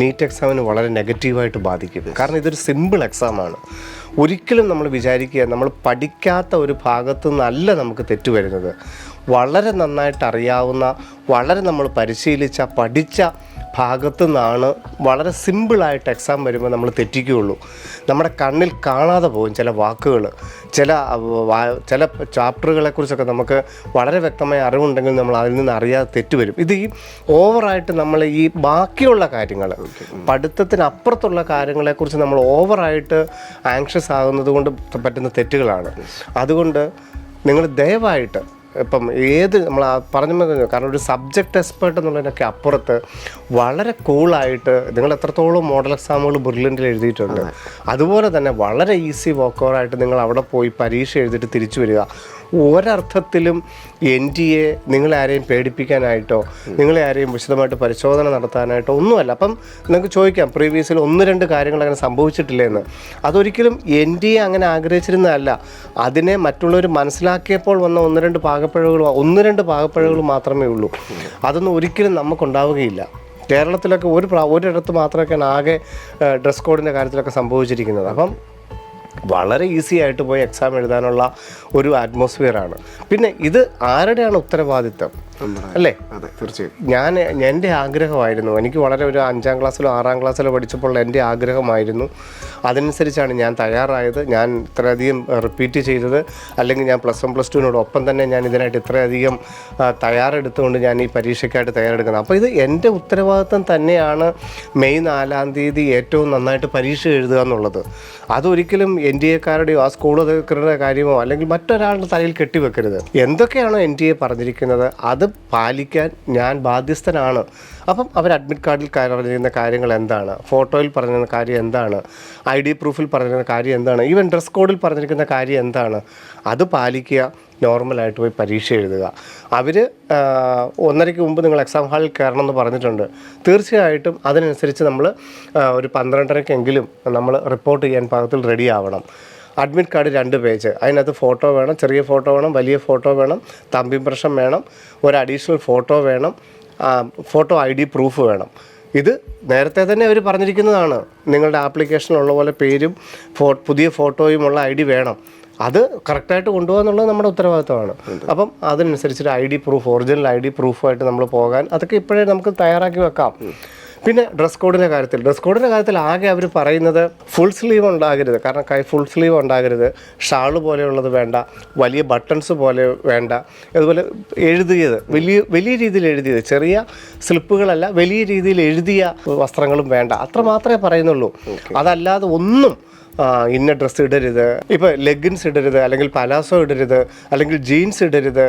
നീറ്റ് എക്സാമിന് വളരെ നെഗറ്റീവായിട്ട് ബാധിക്കും. കാരണം ഇതൊരു സിമ്പിൾ എക്സാമാണ്. ഒരിക്കലും നമ്മൾ വിചാരിക്കുക നമ്മൾ പഠിക്കാത്ത ഒരു ഭാഗത്തു നിന്നല്ല നമുക്ക് തെറ്റ് വരുന്നത്. വളരെ നന്നായിട്ട് അറിയാവുന്ന, വളരെ നമ്മൾ പരിശീലിച്ച, പഠിച്ച ഭാഗത്തു നിന്നാണ് വളരെ സിമ്പിളായിട്ട് എക്സാം വരുമ്പോൾ നമ്മൾ തെറ്റിക്കുകയുള്ളൂ. നമ്മുടെ കണ്ണിൽ കാണാതെ പോകും ചില വാക്കുകൾ, ചില ചാപ്റ്ററുകളെക്കുറിച്ചൊക്കെ നമുക്ക് വളരെ വ്യക്തമായ അറിവുണ്ടെങ്കിൽ നമ്മൾ അതിൽ നിന്ന് അറിയാതെ തെറ്റുവരും. ഇത് ഈ ഓവറായിട്ട് നമ്മൾ ഈ ബാക്കിയുള്ള കാര്യങ്ങൾ, പഠിത്തത്തിനപ്പുറത്തുള്ള കാര്യങ്ങളെക്കുറിച്ച് നമ്മൾ ഓവറായിട്ട് ആങ്ഷ്യസ് ആകുന്നത് കൊണ്ട് പറ്റുന്ന തെറ്റുകളാണ്. അതുകൊണ്ട് നിങ്ങൾ ദയവായിട്ട് ഇപ്പം നമ്മൾ പറഞ്ഞു, കാരണം ഒരു സബ്ജക്റ്റ് എക്സ്പേർട്ട് എന്നുള്ളതിനൊക്കെ അപ്പുറത്ത് വളരെ കൂളായിട്ട് നിങ്ങൾ എത്രത്തോളം മോഡൽ എക്സാമുകൾ ബ്രില്യൻ്റിൽ എഴുതിയിട്ടുണ്ട്, അതുപോലെ തന്നെ വളരെ ഈസി വോക്കോറായിട്ട് നിങ്ങൾ അവിടെ പോയി പരീക്ഷ എഴുതിയിട്ട് തിരിച്ചു വരിക. ഒരർത്ഥത്തിലും NTA നിങ്ങളെ ആരെയും പേടിപ്പിക്കാനായിട്ടോ നിങ്ങളെ ആരെയും വിശദമായിട്ട് പരിശോധന നടത്താനായിട്ടോ ഒന്നുമല്ല. അപ്പം നിങ്ങൾക്ക് ചോദിക്കാം പ്രീവിയസിൽ 1-2 കാര്യങ്ങൾ അങ്ങനെ സംഭവിച്ചിട്ടില്ല എന്ന്. അതൊരിക്കലും NTA അങ്ങനെ ആഗ്രഹിച്ചിരുന്നതല്ല. അതിനെ മറ്റുള്ളവർ മനസ്സിലാക്കിയപ്പോൾ വന്ന 1-2 പാകപ്പിഴകൾ മാത്രമേ ഉള്ളൂ. അതൊന്നും ഒരിക്കലും നമുക്കുണ്ടാവുകയില്ല. കേരളത്തിലൊക്കെ ഒരിടത്ത് മാത്രമൊക്കെയാണ് ആകെ ഡ്രസ് കോഡിൻ്റെ കാര്യത്തിലൊക്കെ സംഭവിച്ചിരിക്കുന്നത്. അപ്പം വളരെ ഈസി ആയിട്ട് പോയി എക്സാം എഴുതാനുള്ള ഒരു അറ്റ്മോസ്ഫിയറാണ്. പിന്നെ ഇത് ആരുടെയാണ് ഉത്തരവാദിത്തം അല്ലേ? തീർച്ചയായും എൻ്റെ ആഗ്രഹമായിരുന്നു, എനിക്ക് വളരെ ഒരു 5ാം ക്ലാസ്സിലോ 6ാം ക്ലാസ്സിലോ പഠിച്ചപ്പോൾ എൻ്റെ ആഗ്രഹമായിരുന്നു. അതനുസരിച്ചാണ് ഞാൻ തയ്യാറായത്. ഞാൻ ഇത്രയധികം റിപ്പീറ്റ് ചെയ്തത്, അല്ലെങ്കിൽ ഞാൻ +1 +2നോടൊപ്പം തന്നെ ഞാൻ ഇതിനായിട്ട് ഇത്രയധികം തയ്യാറെടുത്തുകൊണ്ട് ഞാൻ ഈ പരീക്ഷയ്ക്കായിട്ട് തയ്യാറെടുക്കുന്നത്. അപ്പോൾ ഇത് എൻ്റെ ഉത്തരവാദിത്വം തന്നെയാണ്. മെയ് 4-ാം തീയതി ഏറ്റവും നന്നായിട്ട് പരീക്ഷ എഴുതുക എന്നുള്ളത്. അതൊരിക്കലും NTA-ക്കാരുടെയോ ആ സ്കൂൾ അധികൃതരുടെ കാര്യമോ അല്ലെങ്കിൽ മറ്റൊരാളുടെ തലയിൽ കെട്ടിവെക്കരുത്. എന്തൊക്കെയാണോ NTA പറഞ്ഞിരിക്കുന്നത് അത് പാലിക്കാൻ ഞാൻ ബാധ്യസ്ഥനാണ്. അപ്പം അവർ അഡ്മിറ്റ് കാർഡിൽ പറഞ്ഞിരുന്ന കാര്യങ്ങൾ എന്താണ്, ഫോട്ടോയിൽ പറഞ്ഞിരുന്ന കാര്യം എന്താണ്, ID പ്രൂഫിൽ പറഞ്ഞിരുന്ന കാര്യം എന്താണ്, ഈവൻ ഡ്രസ് കോഡിൽ പറഞ്ഞിരിക്കുന്ന കാര്യം എന്താണ്, അത് പാലിക്കുക. നോർമലായിട്ട് പോയി പരീക്ഷ എഴുതുക. അവർ 1:30 മുമ്പ് നിങ്ങൾ എക്സാം ഹാളിൽ കയറണം എന്ന് പറഞ്ഞിട്ടുണ്ട്. തീർച്ചയായിട്ടും അതിനനുസരിച്ച് നമ്മൾ ഒരു 12:30-ക്കെങ്കിലും നമ്മൾ റിപ്പോർട്ട് ചെയ്യാൻ പാകത്തിൽ റെഡി ആവണം. അഡ്മിറ്റ് കാർഡ് 2 പേജ്, അതിനകത്ത് ഫോട്ടോ വേണം, ചെറിയ ഫോട്ടോ വേണം, വലിയ ഫോട്ടോ വേണം, തമ്പ് ഇംപ്രഷൻ വേണം, ഒരു അഡീഷണൽ ഫോട്ടോ വേണം, ഫോട്ടോ ID പ്രൂഫ് വേണം. ഇത് നേരത്തെ തന്നെ അവർ പറഞ്ഞിരിക്കുന്നതാണ്. നിങ്ങളുടെ ആപ്ലിക്കേഷനിലുള്ള പോലെ പേരും പുതിയ ഫോട്ടോയുമുള്ള ID വേണം. അത് കറക്റ്റായിട്ട് കൊണ്ടുപോകുക എന്നുള്ളത് നമ്മുടെ ഉത്തരവാദിത്തമാണ്. അപ്പം അതിനനുസരിച്ചൊരു ID പ്രൂഫ്, ഒറിജിനൽ ID പ്രൂഫായിട്ട് നമ്മൾ പോകാൻ അതൊക്കെ ഇപ്പോഴേ നമുക്ക് തയ്യാറാക്കി വെക്കാം. പിന്നെ ഡ്രസ് കോഡിൻ്റെ കാര്യത്തിൽ ആകെ അവർ പറയുന്നത് ഫുൾ സ്ലീവ് ഉണ്ടാകരുത്, കാരണം കൈ ഫുൾ സ്ലീവ് ഉണ്ടാകരുത്, ഷാള് പോലെയുള്ളത് വേണ്ട, വലിയ ബട്ടൺസ് പോലെ വേണ്ട, അതുപോലെ എഴുതിയത് വലിയ രീതിയിൽ എഴുതിയത്, ചെറിയ സ്ലിപ്പുകളല്ല, വലിയ രീതിയിൽ എഴുതിയ വസ്ത്രങ്ങളും വേണ്ട, അത്ര മാത്രമേ പറയുന്നുള്ളൂ. അതല്ലാതെ ഒന്നും ഇന്ന ഡ്രസ്സ് ഇടരുത്, ഇപ്പോൾ ലെഗിൻസ് ഇടരുത്, അല്ലെങ്കിൽ പലാസോ ഇടരുത്, അല്ലെങ്കിൽ ജീൻസ് ഇടരുത്,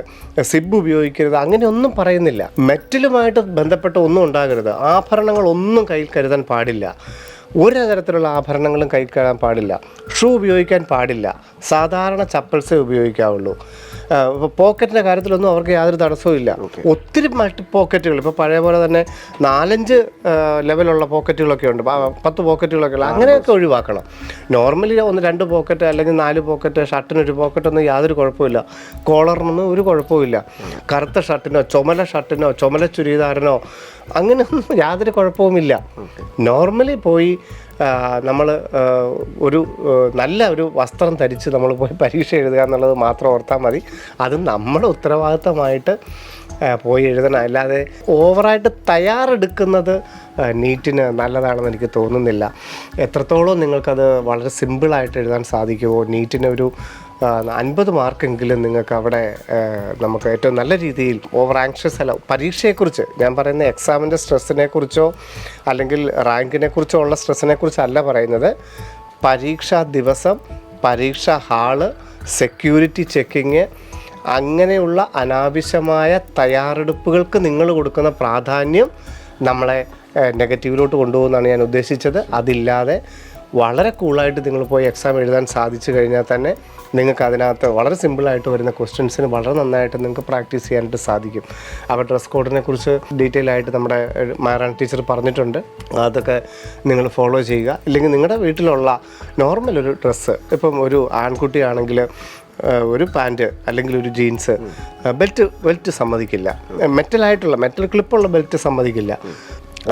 സിബ് ഉപയോഗിക്കരുത്, അങ്ങനെയൊന്നും പറയുന്നില്ല. മെറ്റലുമായിട്ട് ബന്ധപ്പെട്ട ഒന്നും ഉണ്ടാകരുത്, ആഭരണങ്ങളൊന്നും കയ്യിൽ കരുതാൻ പാടില്ല, ഒരു തരത്തിലുള്ള ആഭരണങ്ങളും കൈ കയറാൻ പാടില്ല, ഷൂ ഉപയോഗിക്കാൻ പാടില്ല, സാധാരണ ചപ്പൽസേ ഉപയോഗിക്കാവുള്ളൂ. പോക്കറ്റിൻ്റെ കാര്യത്തിലൊന്നും അവർക്ക് യാതൊരു തടസ്സവും ഇല്ല. ഒത്തിരി മൾട്ടി പോക്കറ്റുകൾ, ഇപ്പോൾ പഴയ പോലെ തന്നെ 4-5 ലെവലുള്ള പോക്കറ്റുകളൊക്കെ ഉണ്ട്, 10 പോക്കറ്റുകളൊക്കെ ഉള്ള, അങ്ങനെയൊക്കെ ഒഴിവാക്കണം. നോർമലി 1-2 പോക്കറ്റ് അല്ലെങ്കിൽ 4 പോക്കറ്റ്, ഷർട്ടിനൊരു പോക്കറ്റൊന്നും യാതൊരു കുഴപ്പമില്ല, കോളറിനൊന്നും ഒരു കുഴപ്പമില്ല. കറുത്ത ഷർട്ടിനോ ചുമല ചുരിദാറിനോ അങ്ങനെയൊന്നും യാതൊരു കുഴപ്പവുമില്ല. നോർമലി പോയി നമ്മൾ ഒരു നല്ല ഒരു വസ്ത്രം ധരിച്ച് നമ്മൾ പോയി പരീക്ഷ എഴുതുക എന്നുള്ളത് മാത്രം ഓർത്താൽ മതി. അത് നമ്മുടെ ഉത്തരവാദിത്തമായിട്ട് പോയി എഴുതണം. അല്ലാതെ ഓവറായിട്ട് തയ്യാറെടുക്കുന്നത് നീറ്റിന് നല്ലതാണെന്ന് എനിക്ക് തോന്നുന്നില്ല. എത്രത്തോളം നിങ്ങൾക്കത് വളരെ സിമ്പിളായിട്ട് എഴുതാൻ സാധിക്കുമോ, നീറ്റിന് ഒരു 50 മാർക്കെങ്കിലും നിങ്ങൾക്ക് അവിടെ നമുക്ക് ഏറ്റവും നല്ല രീതിയിൽ ഓവർ ആങ്ഷ്യസ് അല്ല. പരീക്ഷയെക്കുറിച്ച് ഞാൻ പറയുന്ന എക്സാമിൻ്റെ സ്ട്രെസ്സിനെ കുറിച്ചോ അല്ലെങ്കിൽ റാങ്കിനെ കുറിച്ചോ ഉള്ള സ്ട്രെസ്സിനെ കുറിച്ചല്ല പറയുന്നത്. പരീക്ഷാ ദിവസം, പരീക്ഷാ ഹാള്, സെക്യൂരിറ്റി ചെക്കിങ്, അങ്ങനെയുള്ള അനാവശ്യമായ തയ്യാറെടുപ്പുകൾക്ക് നിങ്ങൾ കൊടുക്കുന്ന പ്രാധാന്യം നമ്മളെ നെഗറ്റീവിലോട്ട് കൊണ്ടുപോകുന്നതാണ് ഞാൻ ഉദ്ദേശിച്ചത്. അതില്ലാതെ വളരെ കൂളായിട്ട് നിങ്ങൾ പോയി എക്സാം എഴുതാൻ സാധിച്ചു കഴിഞ്ഞാൽ തന്നെ നിങ്ങൾക്ക് അതിനകത്ത് വളരെ സിമ്പിളായിട്ട് വരുന്ന ക്വസ്റ്റ്യൻസിന് വളരെ നന്നായിട്ട് നിങ്ങൾക്ക് പ്രാക്ടീസ് ചെയ്യാനായിട്ട് സാധിക്കും. അപ്പോൾ ഡ്രസ് കോഡിനെ കുറിച്ച് ഡീറ്റെയിൽ ആയിട്ട് നമ്മുടെ മാരാൻ ടീച്ചർ പറഞ്ഞിട്ടുണ്ട്. അതൊക്കെ നിങ്ങൾ ഫോളോ ചെയ്യുക. ഇല്ലെങ്കിൽ നിങ്ങളുടെ വീട്ടിലുള്ള നോർമൽ ഒരു ഡ്രസ്സ്, ഇപ്പം ഒരു ആൺകുട്ടിയാണെങ്കിൽ ഒരു പാൻറ്റ് അല്ലെങ്കിൽ ഒരു ജീൻസ്, ബെൽറ്റ് സമ്മതിക്കില്ല, മെറ്റൽ ക്ലിപ്പുള്ള ബെൽറ്റ് സമ്മതിക്കില്ല,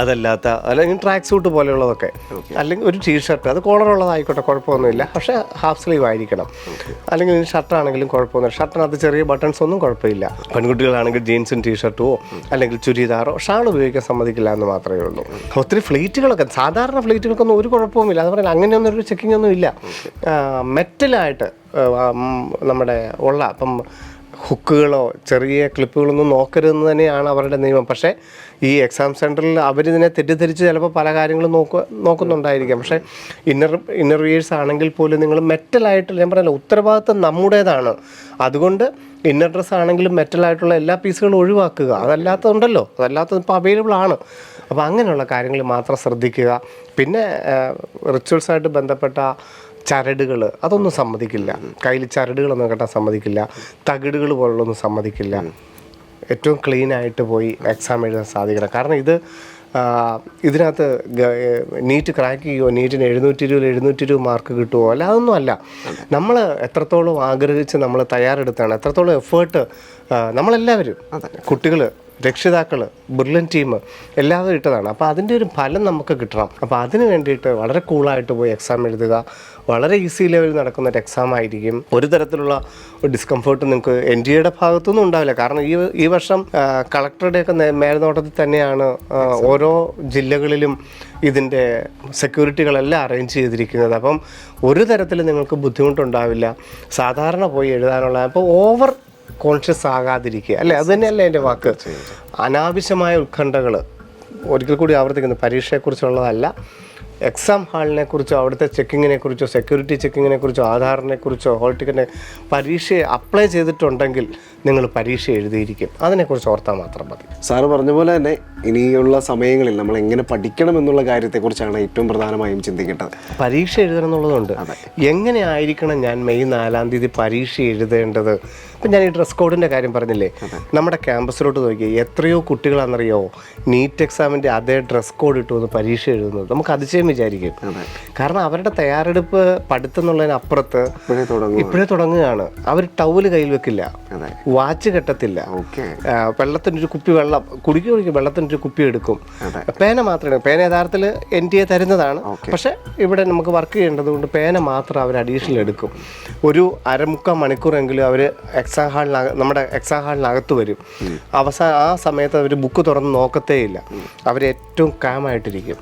അതല്ലാത്ത അല്ലെങ്കിൽ ട്രാക്ക് സൂട്ട് പോലെയുള്ളതൊക്കെ, അല്ലെങ്കിൽ ഒരു ടീഷർട്ട്, അത് കോളറുള്ളതായിക്കോട്ടെ കുഴപ്പമൊന്നുമില്ല, പക്ഷേ ഹാഫ് സ്ലീവ് ആയിരിക്കണം. അല്ലെങ്കിൽ ഷർട്ടാണെങ്കിലും കുഴപ്പമൊന്നുമില്ല, ഷർട്ടിനകത്ത് ചെറിയ ബട്ടൺസ് ഒന്നും കുഴപ്പമില്ല. പെൺകുട്ടികളാണെങ്കിൽ ജീൻസും ടീഷർട്ടോ അല്ലെങ്കിൽ ചുരിദാറോ ഷാൾ ഉപയോഗിക്കാൻ സമ്മതിക്കില്ല എന്ന് മാത്രമേ ഉള്ളൂ. ഒത്തിരി ഫ്ലീറ്റുകളൊക്കെ, സാധാരണ ഫ്ലീറ്റുകൾക്കൊന്നും ഒരു കുഴപ്പവുമില്ല, അത് പറയാൻ അങ്ങനെയൊന്നും ഒരു ചെക്കിംഗ് ഒന്നും ഇല്ല. മെറ്റലായിട്ട് നമ്മുടെ ഉള്ള ഇപ്പം ഹുക്കുകളോ ചെറിയ ക്ലിപ്പുകളൊന്നും നോക്കരുതെന്ന് തന്നെയാണ് അവരുടെ നിയമം. പക്ഷേ ഈ എക്സാം സെൻറ്ററിൽ അവരിതിനെ തെറ്റിദ്ധരിച്ച് ചിലപ്പോൾ പല കാര്യങ്ങളും നോക്കുന്നുണ്ടായിരിക്കാം. പക്ഷേ ഇന്നർ ഇയേഴ്സ് ആണെങ്കിൽ പോലും നിങ്ങൾ മെറ്റലായിട്ട്, ഞാൻ പറഞ്ഞല്ലോ, ഉത്തരവാദിത്വം നമ്മുടേതാണ്. അതുകൊണ്ട് ഇന്നർ ഡ്രസ്സ് ആണെങ്കിലും മെറ്റലായിട്ടുള്ള എല്ലാ പീസുകളും ഒഴിവാക്കുക. അതല്ലാത്തതുണ്ടല്ലോ, അതല്ലാത്തത് ഇപ്പോൾ അവൈലബിൾ ആണ്. അപ്പോൾ അങ്ങനെയുള്ള കാര്യങ്ങൾ മാത്രം ശ്രദ്ധിക്കുക. പിന്നെ റിച്വൽസായിട്ട് ബന്ധപ്പെട്ട ചരടുകൾ അതൊന്നും സമ്മതിക്കില്ല, കയ്യിൽ ചരടുകളൊന്നും കെട്ടാൻ സമ്മതിക്കില്ല, തകിടുകൾ പോലുള്ളൊന്നും സമ്മതിക്കില്ല. ഏറ്റവും ക്ലീനായിട്ട് പോയി എക്സാം എഴുതാൻ സാധിക്കണം. കാരണം ഇതിനകത്ത് നീറ്റ് ക്രാക്ക് ചെയ്യുമോ, നീറ്റിന് 720 മാർക്ക് കിട്ടുമോ, അല്ല, അതൊന്നും അല്ല. നമ്മൾ എത്രത്തോളം ആഗ്രഹിച്ച് നമ്മൾ തയ്യാറെടുത്താണ്, എത്രത്തോളം എഫേർട്ട് നമ്മളെല്ലാവരും, കുട്ടികൾ, രക്ഷിതാക്കൾ, ബ്രില്യൻ ടീം എല്ലാവരും ഇട്ടതാണ്. അപ്പോൾ അതിൻ്റെ ഒരു ഫലം നമുക്ക് കിട്ടണം. അപ്പോൾ അതിന് വേണ്ടിയിട്ട് വളരെ കൂളായിട്ട് പോയി എക്സാം എഴുതുക. വളരെ ഈസി ലെവലിൽ നടക്കുന്ന ഒരു എക്സാം ആയിരിക്കും. ഒരു തരത്തിലുള്ള ഡിസ്കംഫേർട്ട് നിങ്ങൾക്ക് എൻ ഡി എയുടെ ഭാഗത്തുനിന്നും ഉണ്ടാവില്ല. കാരണം ഈ വർഷം കളക്ടറുടെയൊക്കെ മേൽനോട്ടത്തിൽ തന്നെയാണ് ഓരോ ജില്ലകളിലും ഇതിൻ്റെ സെക്യൂരിറ്റികളെല്ലാം അറേഞ്ച് ചെയ്തിരിക്കുന്നത്. അപ്പം ഒരു തരത്തിൽ നിങ്ങൾക്ക് ബുദ്ധിമുട്ടുണ്ടാവില്ല. സാധാരണ പോയി എഴുതാനുള്ള, അപ്പോൾ ഓവർ കോൺഷ്യസ് ആകാതിരിക്കുക, അല്ലേ? അത് തന്നെയല്ലേ എൻ്റെ വാക്ക്. അനാവശ്യമായ ഉത്കണ്ഠകൾ ഒരിക്കൽ കൂടി ആവർത്തിക്കുന്നു. പരീക്ഷയെക്കുറിച്ചുള്ളതല്ല, എക്സാം ഹാളിനെ കുറിച്ചോ അവിടുത്തെ ചെക്കിങ്ങിനെ കുറിച്ചോ സെക്യൂരിറ്റി ചെക്കിങ്ങിനെ കുറിച്ചോ ആധാറിനെ കുറിച്ചോ ഹോൾ ടിക്കറ്റിനെ പരീക്ഷയെ അപ്ലൈ ചെയ്തിട്ടുണ്ടെങ്കിൽ നിങ്ങൾ പരീക്ഷ എഴുതിയിരിക്കും. അതിനെക്കുറിച്ച് ഓർത്താൽ മാത്രം മതി. സാറ് പറഞ്ഞ പോലെ തന്നെ ഇനിയുള്ള സമയങ്ങളിൽ നമ്മൾ എങ്ങനെ പഠിക്കണം എന്നുള്ള കാര്യത്തെക്കുറിച്ചാണ് ഏറ്റവും പ്രധാനമായും ചിന്തിക്കേണ്ടത്. പരീക്ഷ എഴുതണം എന്നുള്ളതുണ്ട്. എങ്ങനെ ആയിരിക്കണം ഞാൻ മെയ് 4-ാം തീയതി പരീക്ഷ എഴുതേണ്ടത്? ഇപ്പം ഞാൻ ഈ ഡ്രസ് കോഡിൻ്റെ കാര്യം പറഞ്ഞില്ലേ, നമ്മുടെ ക്യാമ്പസിലോട്ട് നോക്കി എത്രയോ കുട്ടികളാണെന്നറിയോ നീറ്റ് എക്സാമിൻ്റെ അതേ ഡ്രസ് കോഡ് ഇട്ട് വന്ന് പരീക്ഷ എഴുതുന്നത്. നമുക്ക് അതിശയം വിചാരിക്കും. കാരണം അവരുടെ തയ്യാറെടുപ്പ് പഠിത്തം എന്നുള്ളതിനപ്പുറത്ത് ഇപ്പോഴേ തുടങ്ങുകയാണ്. അവർ ടവല് കയ്യിൽ വെക്കില്ല, വാച്ച് കെട്ടത്തില്ല, വെള്ളത്തിനൊരു കുപ്പി വെള്ളം കുടിക്കും, വെള്ളത്തിന് പറഞ്ഞൊരു കുപ്പി എടുക്കും. പേന മാത്രമേ, പേന യഥാർത്ഥത്തിൽ NTA തരുന്നതാണ്, പക്ഷേ ഇവിടെ നമുക്ക് വർക്ക് ചെയ്യേണ്ടത് കൊണ്ട് പേന മാത്രം അവർ അഡീഷണൽ എടുക്കും. ഒരു അരമുക്കാൽ മണിക്കൂറെങ്കിലും അവർ നമ്മുടെ എക്സാം ഹാളിനകത്ത് വരും. ആ സമയത്ത് അവർ ബുക്ക് തുറന്ന് നോക്കത്തേയില്ല. അവർ ഏറ്റവും കാമായിട്ടിരിക്കും.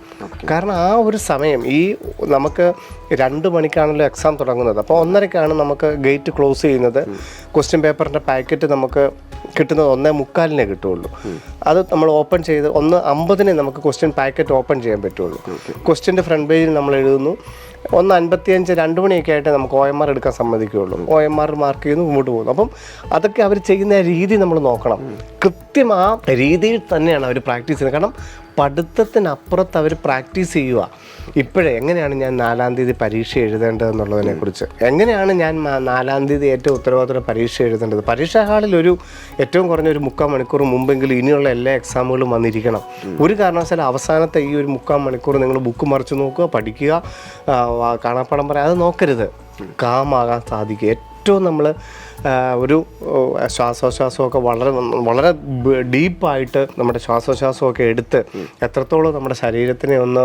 കാരണം ആ ഒരു സമയം നമുക്ക് 2 മണിക്കാണല്ലോ എക്സാം തുടങ്ങുന്നത്. അപ്പോൾ 1:30-ക്കാണ് നമുക്ക് ഗേറ്റ് ക്ലോസ് ചെയ്യുന്നത്. ക്വസ്റ്റ്യൻ പേപ്പറിൻ്റെ പാക്കറ്റ് നമുക്ക് കിട്ടുന്നത് 1:45 കിട്ടുള്ളൂ. അത് നമ്മൾ ഓപ്പൺ ചെയ്ത് 1:50 നമുക്ക് ക്വസ്റ്റ്യൻ പാക്കറ്റ് ഓപ്പൺ ചെയ്യാൻ പറ്റുള്ളൂ. ക്വസ്റ്റ്യൻ്റെ ഫ്രണ്ട് പേജിൽ നമ്മൾ എഴുതുന്നു. 1:55 2 മണിയൊക്കെ ആയിട്ട് നമുക്ക് OMR എടുക്കാൻ സമ്മതിക്കുകയുള്ളൂ. OMR മാർക്ക് ചെയ്യുന്നു, മുമ്പോട്ട് പോകുന്നു. അപ്പം അതൊക്കെ അവർ ചെയ്യുന്ന രീതി നമ്മൾ നോക്കണം. കൃത്യം ആ രീതിയിൽ തന്നെയാണ് അവർ പ്രാക്ടീസ് ചെയ്യുന്നത്. കാരണം പഠിത്തത്തിനപ്പുറത്ത് അവർ പ്രാക്ടീസ് ചെയ്യുക. ഇപ്പോഴേ എങ്ങനെയാണ് ഞാൻ 4-ാം തീയതി പരീക്ഷ എഴുതേണ്ടതെന്നുള്ളതിനെക്കുറിച്ച്, എങ്ങനെയാണ് ഞാൻ 4-ാം തീയതി ഏറ്റവും ഉത്തരവാദിത്തത്തോടെ പരീക്ഷ എഴുതേണ്ടത്. പരീക്ഷാ ഹാളിൽ ഏറ്റവും കുറഞ്ഞ ഒരു 3/4 മണിക്കൂർ മുമ്പെങ്കിലും ഇനിയുള്ള എല്ലാ എക്സാമുകളും വന്നിരിക്കണം. ഒരു കാരണവശാലും അവസാനത്തെ ഈ ഒരു 3/4 മണിക്കൂർ നിങ്ങൾ ബുക്ക് മറിച്ച് നോക്കുക, പഠിക്കുക, കാണാപ്പാടം പറയാം, അത് നോക്കരുത്. കാമാകാൻ സാധിക്കുക. ഏറ്റവും നമ്മൾ ഒരു ശ്വാസോച്ഛ്വാസമൊക്കെ വളരെ വളരെ ഡീപ്പായിട്ട് നമ്മുടെ ശ്വാസോച്ഛ്വാസമൊക്കെ എടുത്ത് എത്രത്തോളം നമ്മുടെ ശരീരത്തിനെ ഒന്ന്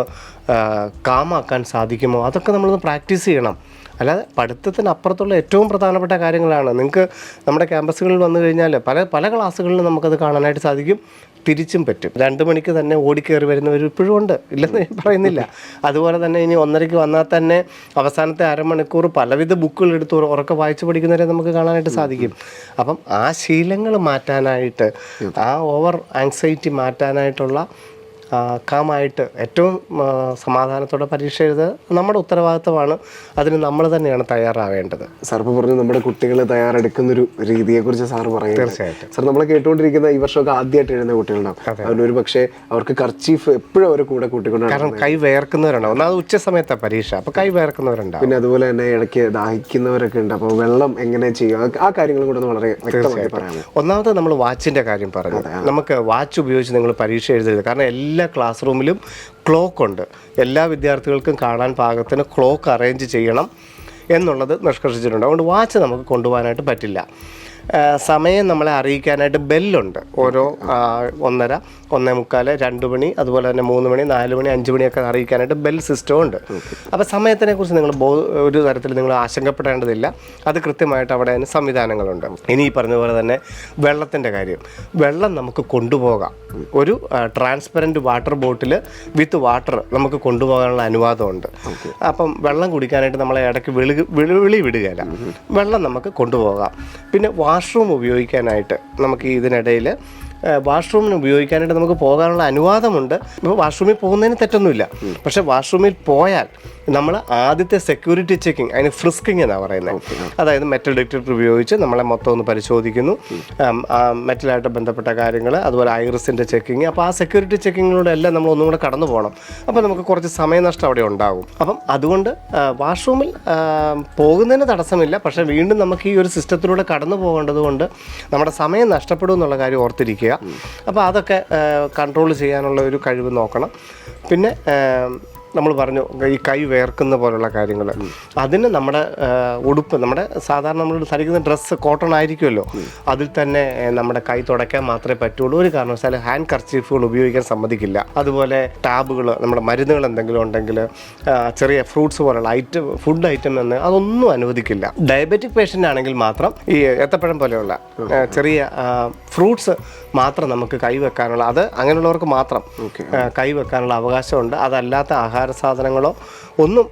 കാമാക്കാൻ സാധിക്കുമോ അതൊക്കെ നമ്മളൊന്ന് പ്രാക്ടീസ് ചെയ്യണം. അല്ലാതെ പഠിത്തത്തിനപ്പുറത്തുള്ള ഏറ്റവും പ്രധാനപ്പെട്ട കാര്യങ്ങളാണ്. നിങ്ങൾക്ക് നമ്മുടെ ക്യാമ്പസുകളിൽ വന്നു കഴിഞ്ഞാൽ പല ക്ലാസ്സുകളിലും നമുക്കത് കാണാനായിട്ട് സാധിക്കും. തിരിച്ചും പറ്റും. 2 മണിക്ക് തന്നെ ഓടിക്കയറി വരുന്നവർ ഇപ്പോഴും ഉണ്ട്, ഇല്ലെന്ന് ഞാൻ പറയുന്നില്ല. അതുപോലെ തന്നെ ഇനി 1:30-ക്ക് വന്നാൽ തന്നെ അവസാനത്തെ അരമണിക്കൂർ പലവിധ ബുക്കുകൾ എടുത്ത് ഉറക്കെ വായിച്ച് പഠിക്കുന്നവരെ നമുക്ക് കാണാനായിട്ട് സാധിക്കും. അപ്പം ആ ശീലങ്ങൾ മാറ്റാനായിട്ട്, ആ ഓവർ ആങ്സൈറ്റി മാറ്റാനായിട്ടുള്ള കാമായിട്ട് ഏറ്റവും സമാധാനത്തോടെ പരീക്ഷ എഴുതുക നമ്മുടെ ഉത്തരവാദിത്തമാണ്. അതിന് നമ്മൾ തന്നെയാണ് തയ്യാറാവേണ്ടത്. സാർ ഇപ്പോൾ പറഞ്ഞു നമ്മുടെ കുട്ടികൾ തയ്യാറെടുക്കുന്നൊരു രീതിയെക്കുറിച്ച് സാർ പറയുന്നത്. തീർച്ചയായിട്ടും സാർ നമ്മളെ കേട്ടുകൊണ്ടിരിക്കുന്ന ഈ വർഷമൊക്കെ ആദ്യമായിട്ട് എഴുതുന്ന കുട്ടികളുണ്ടാവും. അതിനൊരു പക്ഷേ അവർക്ക് കർച്ചീഫ് എപ്പോഴും അവർ കൂടെ കൂട്ടിക്കൊണ്ടാണ്. കാരണം കൈ വേർക്കുന്നവരുണ്ടാവും. ഒന്നാമത് ഉച്ച സമയത്താണ് പരീക്ഷ, അപ്പോൾ കൈ വേർക്കുന്നവരുണ്ടാവും. പിന്നെ അതുപോലെ തന്നെ ഇടയ്ക്ക് ദാഹിക്കുന്നവരൊക്കെ ഉണ്ട്. അപ്പോൾ വെള്ളം എങ്ങനെ ചെയ്യുക, ആ കാര്യങ്ങളും കൂടെ വളരെ വ്യക്തമായി പറയാം. ഒന്നാമത് നമ്മൾ വാച്ചിൻ്റെ കാര്യം പറഞ്ഞു. നമുക്ക് വാച്ച് ഉപയോഗിച്ച് നിങ്ങൾ പരീക്ഷ എഴുതരുത്. കാരണം എല്ലാ ക്ലാസ് റൂമിലും ക്ലോക്ക് ഉണ്ട്. എല്ലാ വിദ്യാർത്ഥികൾക്കും കാണാൻ പാകത്തിന് ക്ലോക്ക് അറേഞ്ച് ചെയ്യണം എന്നുള്ളത് നിഷ്കർഷിച്ചിട്ടുണ്ട്. അതുകൊണ്ട് വാച്ച് നമുക്ക് കൊണ്ടുപോകാനായിട്ട് പറ്റില്ല. സമയം നമ്മളെ അറിയിക്കാനായിട്ട് ബെല്ലുണ്ട്. ഓരോ 1:30, 1:45, 2 മണി, അതുപോലെ തന്നെ 3 മണി, 4 മണി, 5 മണിയൊക്കെ അറിയിക്കാനായിട്ട് ബെൽ സിസ്റ്റം ഉണ്ട്. അപ്പോൾ സമയത്തിനെക്കുറിച്ച് നിങ്ങൾ ഒരു തരത്തിൽ നിങ്ങൾ ആശങ്കപ്പെടേണ്ടതില്ല. അത് കൃത്യമായിട്ട് അവിടെ അതിന് സംവിധാനങ്ങളുണ്ട്. ഇനി ഈ പറഞ്ഞ പോലെ തന്നെ വെള്ളത്തിൻ്റെ കാര്യം, വെള്ളം നമുക്ക് കൊണ്ടുപോകാം. ഒരു transparent water bottle with water നമുക്ക് കൊണ്ടുപോകാനുള്ള അനുവാദമുണ്ട്. അപ്പം വെള്ളം കുടിക്കാനായിട്ട് നമ്മളെ ഇടയ്ക്ക് വിളി വിടുകയില്ല. വെള്ളം നമുക്ക് കൊണ്ടുപോകാം. പിന്നെ വാഷ്റൂം ഉപയോഗിക്കാനായിട്ട് നമുക്ക് ഇതിനിടയിൽ വാഷ്റൂമിന് ഉപയോഗിക്കാനായിട്ട് നമുക്ക് പോകാനുള്ള അനുവാദമുണ്ട്. ഇപ്പോൾ വാഷ്റൂമിൽ പോകുന്നതിന് തെറ്റൊന്നുമില്ല. പക്ഷേ വാഷ്റൂമിൽ പോയാൽ നമ്മൾ ആദ്യത്തെ സെക്യൂരിറ്റി ചെക്കിങ്, അതിന് ഫ്രിസ്കിങ് എന്നാണ് പറയുന്നത്. അതായത് മെറ്റൽ ഡിറ്റക്ടർ ഉപയോഗിച്ച് നമ്മളെ മൊത്തം ഒന്ന് പരിശോധിക്കുന്നു, മെറ്റലായിട്ട് ബന്ധപ്പെട്ട കാര്യങ്ങൾ, അതുപോലെ ഐറിസിൻ്റെ ചെക്കിങ്. അപ്പോൾ ആ സെക്യൂരിറ്റി ചെക്കിങ്ങിലൂടെ എല്ലാം നമ്മൾ ഒന്നും കൂടെ കടന്നു പോകണം. അപ്പോൾ നമുക്ക് കുറച്ച് സമയനഷ്ടം അവിടെ ഉണ്ടാകും. അപ്പം അതുകൊണ്ട് വാഷ്റൂമിൽ പോകുന്നതിന് തടസ്സമില്ല. പക്ഷേ വീണ്ടും നമുക്ക് ഈ ഒരു സിസ്റ്റത്തിലൂടെ കടന്നു പോകേണ്ടത് കൊണ്ട് നമ്മുടെ സമയം നഷ്ടപ്പെടും എന്നുള്ള കാര്യം ഓർത്തിരിക്കുക. അപ്പോൾ അതൊക്കെ കൺട്രോൾ ചെയ്യാനുള്ള ഒരു കഴിവ് നോക്കണം. പിന്നെ നമ്മൾ പറഞ്ഞു ഈ കൈ വേർക്കുന്ന പോലുള്ള കാര്യങ്ങൾ, അതിന് നമ്മുടെ ഉടുപ്പ്, നമ്മുടെ സാധാരണ നമ്മൾ ധരിക്കുന്ന ഡ്രസ്സ് കോട്ടൺ ആയിരിക്കുമല്ലോ, അതിൽ തന്നെ നമ്മുടെ കൈ തുടയ്ക്കാൻ മാത്രമേ പറ്റുള്ളൂ. ഒരു കാരണവശാലും ഹാൻഡ് കർച്ചീഫുകൾ ഉപയോഗിക്കാൻ സമ്മതിക്കില്ല. അതുപോലെ ടാബുകൾ, നമ്മുടെ മരുന്നുകൾ എന്തെങ്കിലും ഉണ്ടെങ്കിൽ, ചെറിയ ഫ്രൂട്ട്സ് പോലുള്ള ഫുഡ് ഐറ്റം എന്ന് അതൊന്നും അനുവദിക്കില്ല. ഡയബറ്റിക് പേഷ്യൻ്റ് ആണെങ്കിൽ മാത്രം ഈ ഏത്തപ്പഴം പോലെയുള്ള ചെറിയ ഫ്രൂട്ട്സ് മാത്രം നമുക്ക് കൈവെക്കാനുള്ള, അത് അങ്ങനെയുള്ളവർക്ക് മാത്രം കൈവെക്കാനുള്ള അവകാശമുണ്ട്. അതല്ലാത്ത ആഹാര സാധനങ്ങളോ ഒന്നും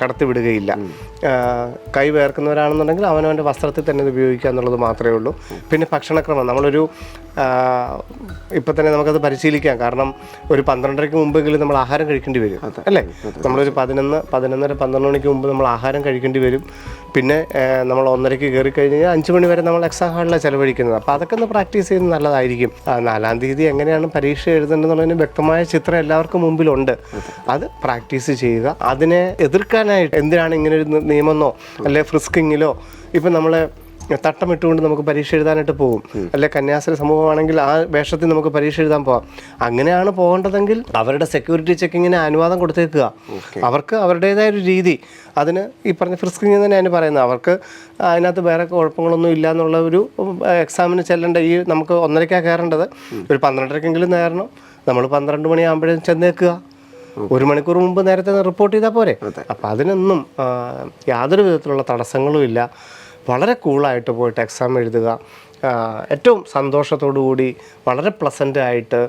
കടത്തിവിടുകയില്ല. കൈ വേർക്കുന്നവരാണെന്നുണ്ടെങ്കിൽ അവനവൻ്റെ വസ്ത്രത്തിൽ തന്നെ ഇത് ഉപയോഗിക്കുക എന്നുള്ളത് മാത്രമേ ഉള്ളൂ. പിന്നെ ഭക്ഷണക്രമം, നമ്മളൊരു ഇപ്പം തന്നെ നമുക്കത് പരിശീലിക്കാം. കാരണം ഒരു 12:30-ക്ക് മുമ്പെങ്കിലും നമ്മൾ ആഹാരം കഴിക്കേണ്ടി വരും, അല്ലേ? നമ്മളൊരു 11, 11:30, 12 മണിക്ക് മുമ്പ് നമ്മൾ ആഹാരം കഴിക്കേണ്ടി വരും. പിന്നെ നമ്മൾ 1:30-ക്ക് കയറി കഴിഞ്ഞ് കഴിഞ്ഞാൽ 5 മണി വരെ നമ്മൾ എക്സാം ഹാളിലാണ് ചിലവഴിക്കുന്നത്. അപ്പോൾ അതൊക്കെ ഒന്ന് പ്രാക്ടീസ് ചെയ്യുന്നത് നല്ലതായിരിക്കും. 4-ാം തീയതി എങ്ങനെയാണ് പരീക്ഷ എഴുതേണ്ടതെന്നുള്ളതിന് വ്യക്തമായ ചിത്രം എല്ലാവർക്കും മുമ്പിലുണ്ട്. അത് പ്രാക്ടീസ് ചെയ്യുക. അതിനെ എതിർക്കാനായിട്ട് എന്തിനാണ് ഇങ്ങനൊരു നിയമമെന്നോ അല്ലെ ഫ്രിസ്കിങ്ങിലോ, ഇപ്പം നമ്മൾ തട്ടമിട്ടുകൊണ്ട് നമുക്ക് പരീക്ഷ എഴുതാനായിട്ട് പോകും, അല്ലെ കന്യാസ്ത്രീ സമൂഹമാണെങ്കിൽ ആ വേഷത്തിൽ നമുക്ക് പരീക്ഷ എഴുതാൻ പോകാം. അങ്ങനെയാണ് പോകേണ്ടതെങ്കിൽ അവരുടെ സെക്യൂരിറ്റി ചെക്കിങ്ങിന് അനുവാദം കൊടുത്തേക്കുക. അവർക്ക് അവരുടേതായ ഒരു രീതി, അതിന് ഈ പറഞ്ഞ ഫ്രിസ്കിങ് തന്നെ അതിന് പറയുന്നത്. അവർക്ക് അതിനകത്ത് വേറെ കുഴപ്പങ്ങളൊന്നും ഇല്ല എന്നുള്ള ഒരു എക്സാമിന് ചെല്ലേണ്ട, ഈ നമുക്ക് 1:30-ക്കാണ് കയറേണ്ടത്, ഒരു 12:30-ക്കെങ്കിലും നേരണം. നമ്മൾ 12 മണിയാകുമ്പോഴേക്കും ചെന്നേക്കുക, 1 മണിക്കൂർ മുമ്പ് നേരത്തെ റിപ്പോർട്ട് ചെയ്താൽ പോരെ. അപ്പം അതിനൊന്നും യാതൊരു വിധത്തിലുള്ള തടസ്സങ്ങളും ഇല്ല. വളരെ കൂളായിട്ട് പോയിട്ട് എക്സാം എഴുതുക, ഏറ്റവും സന്തോഷത്തോടു കൂടി വളരെ പ്ലസൻ്റ് ആയിട്ട്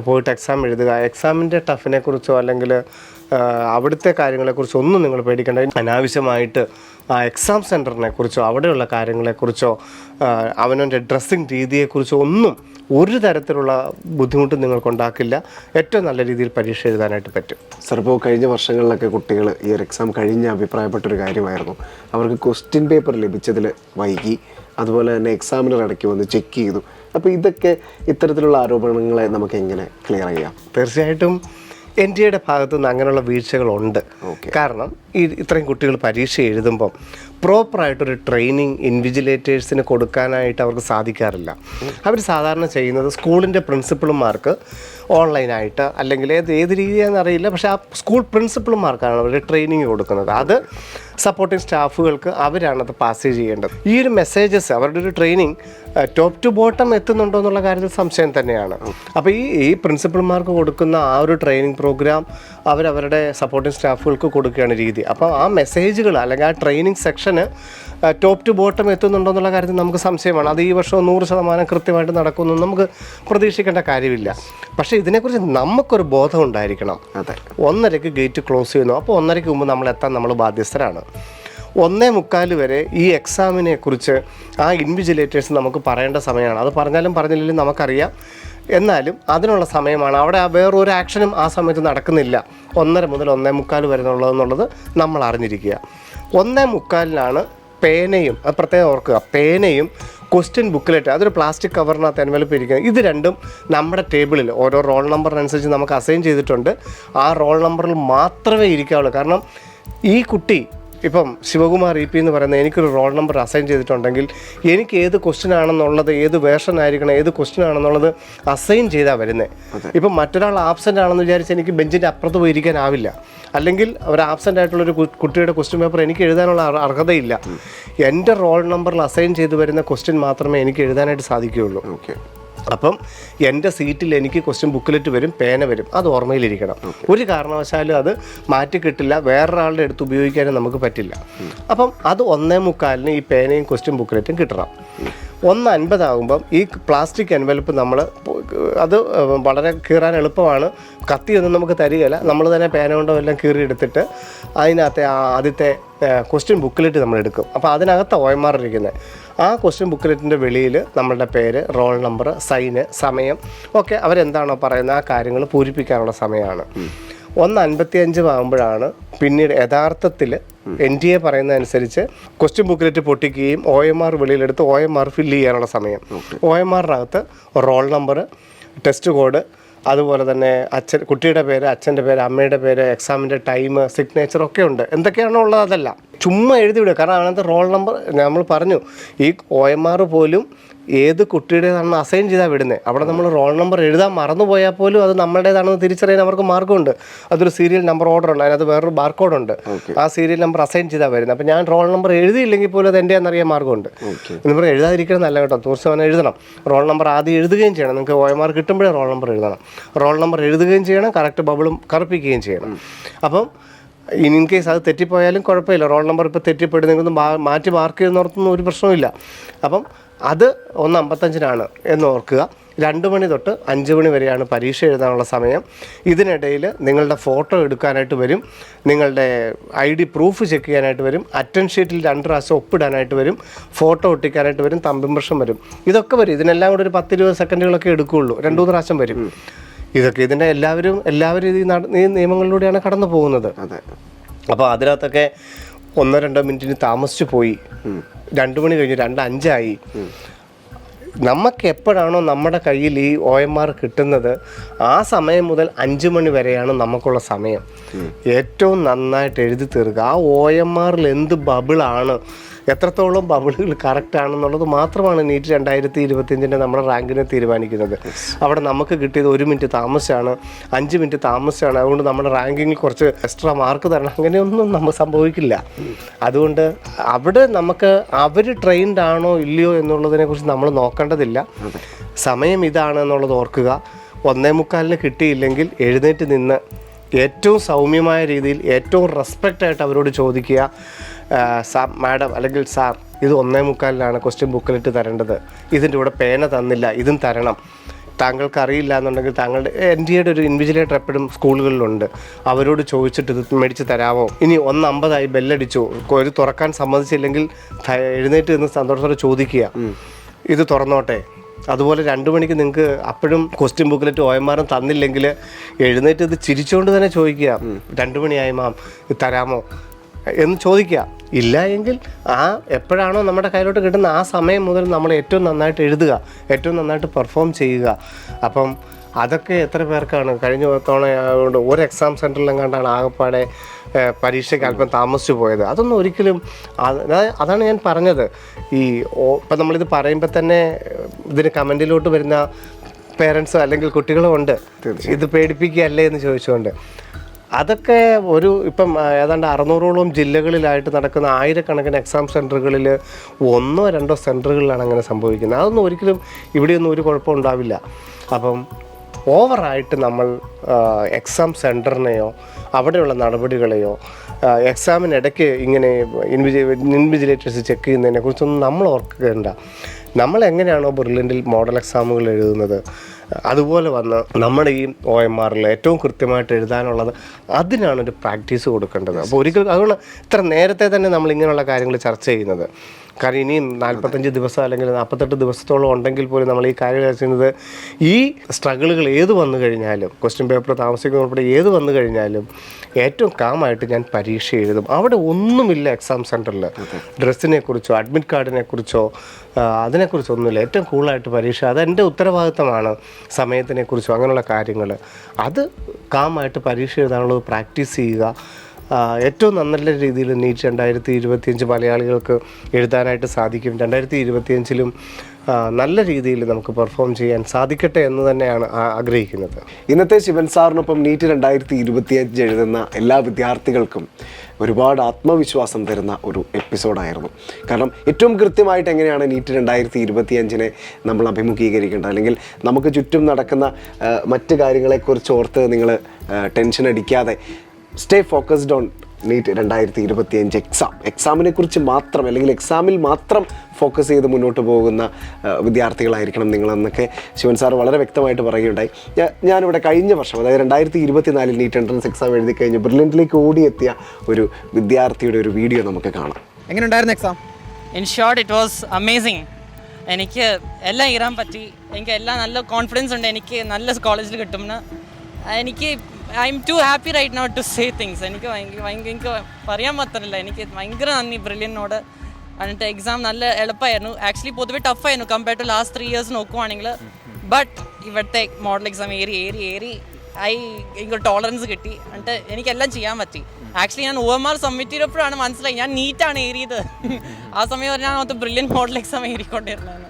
പോയിട്ട് എക്സാം എഴുതുക. എക്സാമിൻ്റെ ടഫിനെ കുറിച്ചോ അല്ലെങ്കിൽ അവിടുത്തെ കാര്യങ്ങളെക്കുറിച്ചോ ഒന്നും നിങ്ങൾ പേടിക്കേണ്ട. അനാവശ്യമായിട്ട് ആ എക്സാം സെൻറ്ററിനെ കുറിച്ചോ അവിടെയുള്ള കാര്യങ്ങളെക്കുറിച്ചോ അവനവൻ്റെ ഡ്രസ്സിങ് രീതിയെക്കുറിച്ചോ ഒന്നും ഒരു തരത്തിലുള്ള ബുദ്ധിമുട്ടും നിങ്ങൾക്കുണ്ടാക്കില്ല. ഏറ്റവും നല്ല രീതിയിൽ പരീക്ഷ എഴുതാനായിട്ട് പറ്റും. സാർ, ഇപ്പോൾ കഴിഞ്ഞ വർഷങ്ങളിലൊക്കെ കുട്ടികൾ ഈ ഒരു എക്സാം കഴിഞ്ഞ് അഭിപ്രായപ്പെട്ടൊരു കാര്യമായിരുന്നു, അവർക്ക് ക്വസ്റ്റ്യൻ പേപ്പർ ലഭിച്ചതിൽ വൈകി, അതുപോലെ തന്നെ എക്സാമിനർ ഇടയ്ക്ക് വന്ന് ചെക്ക് ചെയ്തു. അപ്പോൾ ഇതൊക്കെ ഇത്തരത്തിലുള്ള ആരോപണങ്ങളെ നമുക്ക് എങ്ങനെ ക്ലിയർ ചെയ്യാം? തീർച്ചയായിട്ടും NTA ഭാഗത്തു നിന്ന് അങ്ങനെയുള്ള വീഴ്ചകളുണ്ട്. കാരണം ഇത്രയും കുട്ടികൾ പരീക്ഷ എഴുതുമ്പം പ്രോപ്പറായിട്ടൊരു ട്രെയിനിങ് ഇൻവിജിലേറ്റേഴ്സിന് കൊടുക്കാനായിട്ട് അവർക്ക് സാധിക്കാറില്ല. അവർ സാധാരണ ചെയ്യുന്നത് സ്കൂളിൻ്റെ പ്രിൻസിപ്പൾമാർക്ക് ഓൺലൈനായിട്ട് അല്ലെങ്കിൽ ഏത് രീതിയാണെന്ന് അറിയില്ല, പക്ഷേ ആ സ്കൂൾ പ്രിൻസിപ്പൾമാർക്കാണ് അവർ ട്രെയിനിങ് കൊടുക്കുന്നത്. അത് സപ്പോർട്ടിംഗ് സ്റ്റാഫുകൾക്ക് അവരാണത് പാസ് ചെയ്യേണ്ടത്. ഈ ഒരു മെസ്സേജസ് അവരുടെ ഒരു ട്രെയിനിങ് ടോപ്പ് ടു ബോട്ടം എത്തുന്നുണ്ടോ എന്നുള്ള കാര്യത്തിൽ സംശയം തന്നെയാണ്. അപ്പോൾ ഈ പ്രിൻസിപ്പൾമാർക്ക് കൊടുക്കുന്ന ആ ഒരു ട്രെയിനിങ് പ്രോഗ്രാം അവരവരുടെ സപ്പോർട്ടിംഗ് സ്റ്റാഫുകൾക്ക് കൊടുക്കുകയാണ് രീതി. അപ്പോൾ ആ മെസ്സേജുകൾ അല്ലെങ്കിൽ ആ ട്രെയിനിങ് സെക്ഷന് ടോപ്പ് ടു ബോട്ടം എത്തുന്നുണ്ടോ എന്നുള്ള കാര്യത്തിൽ നമുക്ക് സംശയമാണ്. അത് ഈ വർഷം 100% കൃത്യമായിട്ട് നടക്കുമെന്ന് നമുക്ക് പ്രതീക്ഷിക്കേണ്ട കാര്യമില്ല. പക്ഷേ ഇതിനെക്കുറിച്ച് നമുക്കൊരു ബോധം ഉണ്ടായിരിക്കണം. 1:30 ഗേറ്റ് ക്ലോസ് ചെയ്യുന്നു, അപ്പോൾ 1:30 മുമ്പ് നമ്മൾ എത്താൻ നമ്മൾ ബാധ്യസ്ഥരാണ്. 1:45 വരെ ഈ എക്സാമിനെ കുറിച്ച് ആ ഇൻവിജിലേറ്റേഴ്സ് നമുക്ക് പറയേണ്ട സമയമാണ്. അത് പറഞ്ഞാലും പറഞ്ഞില്ലെങ്കിലും നമുക്കറിയാം, എന്നാലും അതിനുള്ള സമയമാണ്. അവിടെ വേറൊരു ആക്ഷനും ആ സമയത്ത് നടക്കുന്നില്ല. 1:30 മുതൽ 1:45 വരെ എന്നുള്ളത് നമ്മൾ അറിഞ്ഞിരിക്കുക. 1:45 പേനയും, അത് പ്രത്യേകം ഓർക്കുക, പേനയും ക്വസ്റ്റ്യൻ ബുക്കിലെറ്റ്, അതൊരു പ്ലാസ്റ്റിക് കവറിനകത്ത് എൻവലപ്പ് ഇരിക്കുന്നത്. ഇത് രണ്ടും നമ്മുടെ ടേബിളിൽ ഓരോ റോൾ നമ്പറിനനുസരിച്ച് നമുക്ക് അസൈൻ ചെയ്തിട്ടുണ്ട്. ആ റോൾ നമ്പറിൽ മാത്രമേ ഇരിക്കാവുള്ളൂ. കാരണം ഈ കുട്ടി ഇപ്പം ശിവകുമാർ EP എന്ന് പറയുന്നത് എനിക്കൊരു റോൾ നമ്പർ അസൈൻ ചെയ്തിട്ടുണ്ടെങ്കിൽ എനിക്ക് ഏത് ക്വസ്റ്റ്യൻ ആണെന്നുള്ളത്, ഏത് വേർഷൻ ആയിരിക്കണം, ഏത് ക്വസ്റ്റ്യൻ ആണെന്നുള്ളത് അസൈൻ ചെയ്താൽ വരുന്നത്. ഇപ്പം മറ്റൊരാൾ ആബ്സെൻ്റ് ആണെന്ന് വിചാരിച്ച് എനിക്ക് ബെഞ്ചിൻ്റെ അപ്പുറത്ത് പോയിരിക്കാനാവില്ല. അല്ലെങ്കിൽ ഒരു ആബ്സെൻ്റ് ആയിട്ടുള്ളൊരു കുട്ടിയുടെ ക്വസ്റ്റ്യൻ പേപ്പർ എനിക്ക് എഴുതാനുള്ള അർഹതയില്ല. എൻ്റെ റോൾ നമ്പറിൽ അസൈൻ ചെയ്ത് വരുന്ന ക്വസ്റ്റ്യൻ മാത്രമേ എനിക്ക് എഴുതാനായിട്ട് സാധിക്കുകയുള്ളൂ. അപ്പം എൻ്റെ സീറ്റിൽ എനിക്ക് ക്വസ്റ്റ്യൻ ബുക്കിലെറ്റ് വരും, പേന വരും. അത് ഓർമ്മയിലിരിക്കണം. ഒരു കാരണവശാലും അത് മാറ്റി കിട്ടില്ല, വേറൊരാളുടെ അടുത്ത് ഉപയോഗിക്കാനും നമുക്ക് പറ്റില്ല. അപ്പം അത് 1:45 ഈ പേനയും ക്വസ്റ്റ്യൻ ബുക്കിലെറ്റും കിട്ടണം. 1:50 ആകുമ്പം ഈ പ്ലാസ്റ്റിക് എൻവലപ്പ് നമ്മൾ അത് വളരെ കീറാൻ എളുപ്പമാണ്, കത്തിയൊന്നും നമുക്ക് തരികയില്ല. നമ്മൾ തന്നെ പേന കൊണ്ടോ എല്ലാം കീറിയെടുത്തിട്ട് അതിനകത്തെ ആദ്യത്തെ ക്വസ്റ്റ്യൻ ബുക്കിലെറ്റ് നമ്മൾ എടുക്കും. അപ്പോൾ അതിനകത്ത് OMR ഇരിക്കുന്നത്. ആ ക്വസ്റ്റ്യൻ ബുക്കിലെറ്റിൻ്റെ വെളിയിൽ നമ്മളുടെ പേര്, റോൾ നമ്പർ, സൈന്, സമയം ഒക്കെ അവരെന്താണോ പറയുന്നത് ആ കാര്യങ്ങൾ പൂരിപ്പിക്കാനുള്ള സമയമാണ്. 1:55 ആകുമ്പോഴാണ് പിന്നീട് യഥാർത്ഥത്തിൽ NTA പറയുന്നതനുസരിച്ച് ക്വസ്റ്റ്യൻ ബുക്കിലെറ്റ് പൊട്ടിക്കുകയും OMR വെളിയിലെടുത്ത് OMR ഫില്ല് ചെയ്യാനുള്ള സമയം. OMRനകത്ത് റോൾ നമ്പർ, ടെസ്റ്റ് കോഡ്, അതുപോലെ തന്നെ കുട്ടിയുടെ പേര്, അച്ഛൻ്റെ പേര്, അമ്മയുടെ പേര്, എക്സാമിൻ്റെ ടൈം, സിഗ്നേച്ചർ ഒക്കെ ഉണ്ട്. എന്തൊക്കെയാണോ ഉള്ളത് അതല്ല ചുമ്മാ എഴുതി വിടുക. കാരണം അതിനകത്ത് റോൾ നമ്പർ നമ്മൾ പറഞ്ഞു, ഈ OMR പോലും ഏത് കുട്ടിയുടേതാണെന്ന് അസൈൻ ചെയ്താൽ വിടുന്നത്. അവിടെ നമ്മൾ റോൾ നമ്പർ എഴുതാൻ മറന്നുപോയാൽ പോലും അത് നമ്മളുടേതാണെന്ന് തിരിച്ചറിയാൻ അവർക്ക് മാർഗ്ഗമുണ്ട്. അതൊരു സീരിയൽ നമ്പർ ഓർഡർ ഉണ്ട്, അതിനകത്ത് വേറൊരു ബാർകോഡുണ്ട്. ആ സീരിയൽ നമ്പർ അസൈൻ ചെയ്താൽ വരുന്നത്. അപ്പോൾ ഞാൻ റോൾ നമ്പർ എഴുതിയില്ലെങ്കിൽ പോലും അത് എൻ്റെ എന്നറിയാൻ മാർഗ്ഗമുണ്ട്. എന്ന് പറഞ്ഞാൽ എഴുതാതിരിക്കണം നല്ല കേട്ടോ, 100% എഴുതണം. റോൾ നമ്പർ ആദ്യം എഴുതുകയും ചെയ്യണം. നിങ്ങൾക്ക് OMR കിട്ടുമ്പോഴേ റോൾ നമ്പർ എഴുതണം. റോൾ നമ്പർ എഴുതുകയും ചെയ്യണം, കറക്റ്റ് ബബിളും കറുപ്പിക്കുകയും ചെയ്യണം. അപ്പം ഇൻ കേസ് അത് തെറ്റിപ്പോയാലും കുഴപ്പമില്ല. റോൾ നമ്പർ ഇപ്പോൾ തെറ്റിപ്പെടുന്നെങ്കിൽ മാറ്റി മാർക്ക് ചെയ്യുന്നോർത്തൊന്നും ഒരു പ്രശ്നമില്ല. അപ്പം അത് 1:55 എന്ന് ഓർക്കുക. 2 മണി തൊട്ട് 5 മണി വരെയാണ് പരീക്ഷ എഴുതാനുള്ള സമയം. ഇതിനിടയിൽ നിങ്ങളുടെ ഫോട്ടോ എടുക്കാനായിട്ട് വരും, നിങ്ങളുടെ ID പ്രൂഫ് ചെക്ക് ചെയ്യാനായിട്ട് വരും, അറ്റൻഡ് ഷീറ്റിൽ 2 പ്രാവശ്യം ഒപ്പിടാനായിട്ട് വരും, ഫോട്ടോ ഒട്ടിക്കാനായിട്ട് വരും, തമ്പ് ഇംപ്രഷൻ വരും. ഇതൊക്കെ വരും. ഇതിനെല്ലാം കൂടെ ഒരു 10-20 സെക്കൻഡുകളൊക്കെ എടുക്കുകയുള്ളൂ. 2-3 പ്രാവശ്യം വരും. ഇതൊക്കെ ഇതിൻ്റെ എല്ലാവരും ഈ നിയമങ്ങളിലൂടെയാണ് കടന്നു പോകുന്നത്. അപ്പോൾ അതിനകത്തൊക്കെ 1-2 മിനിറ്റിന് താമസിച്ചു പോയി, 2 മണി കഴിഞ്ഞ് 2:05 ആയി. നമുക്ക് എപ്പോഴാണോ നമ്മുടെ കയ്യിൽ ഈ OMR കിട്ടുന്നത് ആ സമയം മുതൽ 5 മണി വരെയാണ് നമുക്കുള്ള സമയം. ഏറ്റവും നന്നായിട്ട് എഴുതി തീർക്കുക. ആ OMRൽ എന്ത് ബബിളാണ്, എത്രത്തോളം ബബിളുകൾ കറക്റ്റ് ആണെന്നുള്ളത് മാത്രമാണ് നീറ്റ് 2025 നമ്മുടെ റാങ്കിനെ തീരുമാനിക്കുന്നത്. അവിടെ നമുക്ക് കിട്ടിയത് 1 മിനിറ്റ് താമസിച്ചാണ്, 5 മിനിറ്റ് താമസിച്ചാണ്. അതുകൊണ്ട് നമ്മുടെ റാങ്കിങ്ങിൽ കുറച്ച് എക്സ്ട്രാ മാർക്ക് തരണം, അങ്ങനെയൊന്നും നമുക്ക് സംഭവിക്കില്ല. അതുകൊണ്ട് അവിടെ നമുക്ക് അവർ ട്രെയിൻഡ് ആണോ ഇല്ലയോ എന്നുള്ളതിനെക്കുറിച്ച് നമ്മൾ നോക്കേണ്ടതില്ല. സമയം ഇതാണ് എന്നുള്ളത് ഓർക്കുക. 1:45 കിട്ടിയില്ലെങ്കിൽ എഴുന്നേറ്റ് നിന്ന് ഏറ്റവും സൗമ്യമായ രീതിയിൽ ഏറ്റവും റെസ്പെക്റ്റായിട്ട് അവരോട് ചോദിക്കുക, മാഡം അല്ലെങ്കിൽ സാർ ഇത് 1:45 ക്വസ്റ്റ്യൻ ബുക്കിലിട്ട് തരേണ്ടത്, ഇതിൻ്റെ കൂടെ പേന തന്നില്ല, ഇതും തരണം, താങ്കൾക്ക് അറിയില്ല എന്നുണ്ടെങ്കിൽ താങ്കളുടെ NDAയുടെ ഒരു ഇൻവിജിലേറ്റർ എപ്പോഴും സ്കൂളുകളിലുണ്ട്, അവരോട് ചോദിച്ചിട്ട് ഇത് മേടിച്ച് തരാമോ, ഇനി 1:50 ബെല്ലടിച്ചു ഒരു തുറക്കാൻ സമ്മതിച്ചില്ലെങ്കിൽ എഴുന്നേറ്റ് നിന്ന് സന്തോഷത്തോടെ ചോദിക്കുക, ഇത് തുറന്നോട്ടെ. അതുപോലെ 2 മണിക്ക് നിങ്ങൾക്ക് അപ്പോഴും ക്വസ്റ്റ്യൻ ബുക്കിലെറ്റ് OMR തന്നില്ലെങ്കിൽ എഴുന്നേറ്റ് ഇത് ചിരിച്ചുകൊണ്ട് തന്നെ ചോദിക്കുക, 2 മണിയായി മാം ഇത് തരാമോ എന്ന് ചോദിക്കുക. ഇല്ല എങ്കിൽ എപ്പോഴാണോ നമ്മുടെ കയ്യിലോട്ട് കിട്ടുന്ന ആ സമയം മുതൽ നമ്മൾ ഏറ്റവും നന്നായിട്ട് എഴുതുക, ഏറ്റവും നന്നായിട്ട് പെർഫോം ചെയ്യുക. അപ്പം അതൊക്കെ എത്ര പേർക്കാണ് കഴിഞ്ഞ തവണ ഒരു എക്സാം സെൻറ്ററിലെങ്ങാണ്ടാണ് ആകെപ്പാടെ പരീക്ഷയ്ക്ക് അല്പം താമസിച്ചു പോയത്. അതൊന്നും ഒരിക്കലും അതാണ് ഞാൻ പറഞ്ഞത്. ഇപ്പം നമ്മളിത് പറയുമ്പോൾ തന്നെ ഇതിന് കമൻറ്റിലോട്ട് വരുന്ന പേരൻസ് അല്ലെങ്കിൽ കുട്ടികളും ഉണ്ട്, ഇത് പേടിപ്പിക്കുകയല്ലേ എന്ന് ചോദിച്ചുകൊണ്ട്. അതൊക്കെ ഇപ്പം ഏതാണ്ട് 600ഓളം ജില്ലകളിലായിട്ട് നടക്കുന്ന ആയിരക്കണക്കിന് എക്സാം സെൻറ്ററുകളിൽ 1 or 2 സെൻറ്ററുകളിലാണ് അങ്ങനെ സംഭവിക്കുന്നത്. അതൊന്നും ഒരിക്കലും ഇവിടെയൊന്നും ഒരു കുഴപ്പം ഉണ്ടാവില്ല. അപ്പം ഓവറായിട്ട് നമ്മൾ എക്സാം സെൻറ്ററിനെയോ അവിടെയുള്ള നടപടികളെയോ എക്സാമിനിടയ്ക്ക് ഇങ്ങനെ ഇൻവിജിലേറ്റേഴ്സ് ചെക്ക് ചെയ്യുന്നതിനെ കുറിച്ചൊന്നും നമ്മൾ ഓർക്കേണ്ട. നമ്മൾ എങ്ങനെയാണോ ബ്രില്യൻറ്റിൽ മോഡൽ എക്സാമുകൾ എഴുതുന്നത് അതുപോലെ വന്ന് നമ്മുടെ ഈ OMRൽ ഏറ്റവും കൃത്യമായിട്ട് എഴുതാനുള്ളത് അതിനാണൊരു പ്രാക്ടീസ് കൊടുക്കേണ്ടത്. അപ്പോൾ ഒരിക്കലും അതുകൊണ്ട് ഇത്ര നേരത്തെ തന്നെ നമ്മൾ ഇങ്ങനെയുള്ള കാര്യങ്ങൾ ചർച്ച ചെയ്യുന്നത്. കാരണം ഇനിയും 45 ദിവസം അല്ലെങ്കിൽ 48 ദിവസത്തോളം ഉണ്ടെങ്കിൽ പോലും നമ്മൾ ഈ കാര്യം ചർച്ച ചെയ്യുന്നത് ഈ സ്ട്രഗിളുകൾ ഏത് വന്നു കഴിഞ്ഞാലും ക്വസ്റ്റ്യൻ പേപ്പർ താമസിക്കുന്ന ഉൾപ്പെടെ ഏത് വന്നു കഴിഞ്ഞാലും ഏറ്റവും കാമായിട്ട് ഞാൻ പരീക്ഷ എഴുതും. അവിടെ ഒന്നുമില്ല എക്സാം സെൻറ്ററിൽ ഡ്രസ്സിനെ കുറിച്ചോ അഡ്മിറ്റ് കാർഡിനെ കുറിച്ചോ അതിനെക്കുറിച്ചൊന്നുമില്ല. ഏറ്റവും കൂളായിട്ട് പരീക്ഷ, അതെൻ്റെ ഉത്തരവാദിത്തമാണ്. സമയത്തിനെക്കുറിച്ചോ അങ്ങനെയുള്ള കാര്യങ്ങൾ അത് കാമായിട്ട് പരീക്ഷ എഴുതാനുള്ളത് പ്രാക്ടീസ് ചെയ്യുക. ഏറ്റവും നല്ല രീതിയിൽ നീറ്റ് 2025 മലയാളികൾക്ക് എഴുതാനായിട്ട് സാധിക്കും. 2025ലും നല്ല രീതിയിൽ നമുക്ക് പെർഫോം ചെയ്യാൻ സാധിക്കട്ടെ എന്ന് തന്നെയാണ് ആഗ്രഹിക്കുന്നത്. ഇന്നത്തെ ശിവൻ സാറിനൊപ്പം നീറ്റ് 2025 എഴുതുന്ന എല്ലാ വിദ്യാർത്ഥികൾക്കും ഒരുപാട് ആത്മവിശ്വാസം തരുന്ന ഒരു എപ്പിസോഡായിരുന്നു. കാരണം ഏറ്റവും കൃത്യമായിട്ട് എങ്ങനെയാണ് നീറ്റ് 2025നെ നമ്മൾ അഭിമുഖീകരിക്കേണ്ടത്, അല്ലെങ്കിൽ നമുക്ക് ചുറ്റും നടക്കുന്ന മറ്റ് കാര്യങ്ങളെക്കുറിച്ച് ഓർത്ത് നിങ്ങൾ ടെൻഷൻ അടിക്കാതെ സ്റ്റേ ഫോക്കസ്ഡ് ഓൺ നീറ്റ് 2025 എക്സാമിനെ കുറിച്ച് മാത്രം, അല്ലെങ്കിൽ എക്സാമിൽ മാത്രം ഫോക്കസ് ചെയ്ത് മുന്നോട്ട് പോകുന്ന വിദ്യാർത്ഥികളായിരിക്കണം നിങ്ങളെന്നൊക്കെ ശിവൻ സാർ വളരെ വ്യക്തമായിട്ട് പറയുകയുണ്ടായി. ഞാനിവിടെ കഴിഞ്ഞ വർഷം, അതായത് 2024 നീറ്റ് എൻട്രൻസ് എക്സാം എഴുതി കഴിഞ്ഞ് ബ്രില്യൻറ്റിലേക്ക് ഓടിയെത്തിയ ഒരു വിദ്യാർത്ഥിയുടെ ഒരു വീഡിയോ നമുക്ക് കാണാം. എങ്ങനെയുണ്ടായിരുന്നു exam? In short it was amazing. എനിക്ക് എല്ലാം ഇറാൻ പറ്റി. എനിക്ക് എല്ലാം നല്ല കോൺഫിഡൻസ് ഉണ്ട് എനിക്ക് നല്ല കോളേജിൽ കിട്ടുമെന്ന്. എനിക്ക് I am too happy right now to say things. എനിക്ക് പറയാൻ പറ്റില്ല. എനിക്ക് ഭയങ്കര നന്ദി ബ്രില്യനോട്. എന്നിട്ട് എക്സാം നല്ല എളുപ്പമായിരുന്നു. ആക്ച്വലി പൊതുവെ ടഫായിരുന്നു കമ്പയർഡ് ടു ലാസ്റ്റ് 3 years നോക്കുവാണെങ്കിൽ. ബട്ട് ഇവിടുത്തെ മോഡൽ എക്സാം ഏറി എനിക്ക് ടോളറൻസ് കിട്ടി. എന്നിട്ട് എനിക്കെല്ലാം ചെയ്യാൻ പറ്റി. ആക്ച്വലി ഞാൻ OMR സബ്മിറ്റ് ചെയ്തപ്പോഴാണ് മനസ്സിലായി ഞാൻ നീറ്റാണ് ഏറിയത്. ആ സമയം ഞാൻ മൊത്തം ബ്രില്യൻ മോഡൽ എക്സാം ഏറിക്കൊണ്ടിരുന്നതാണ്.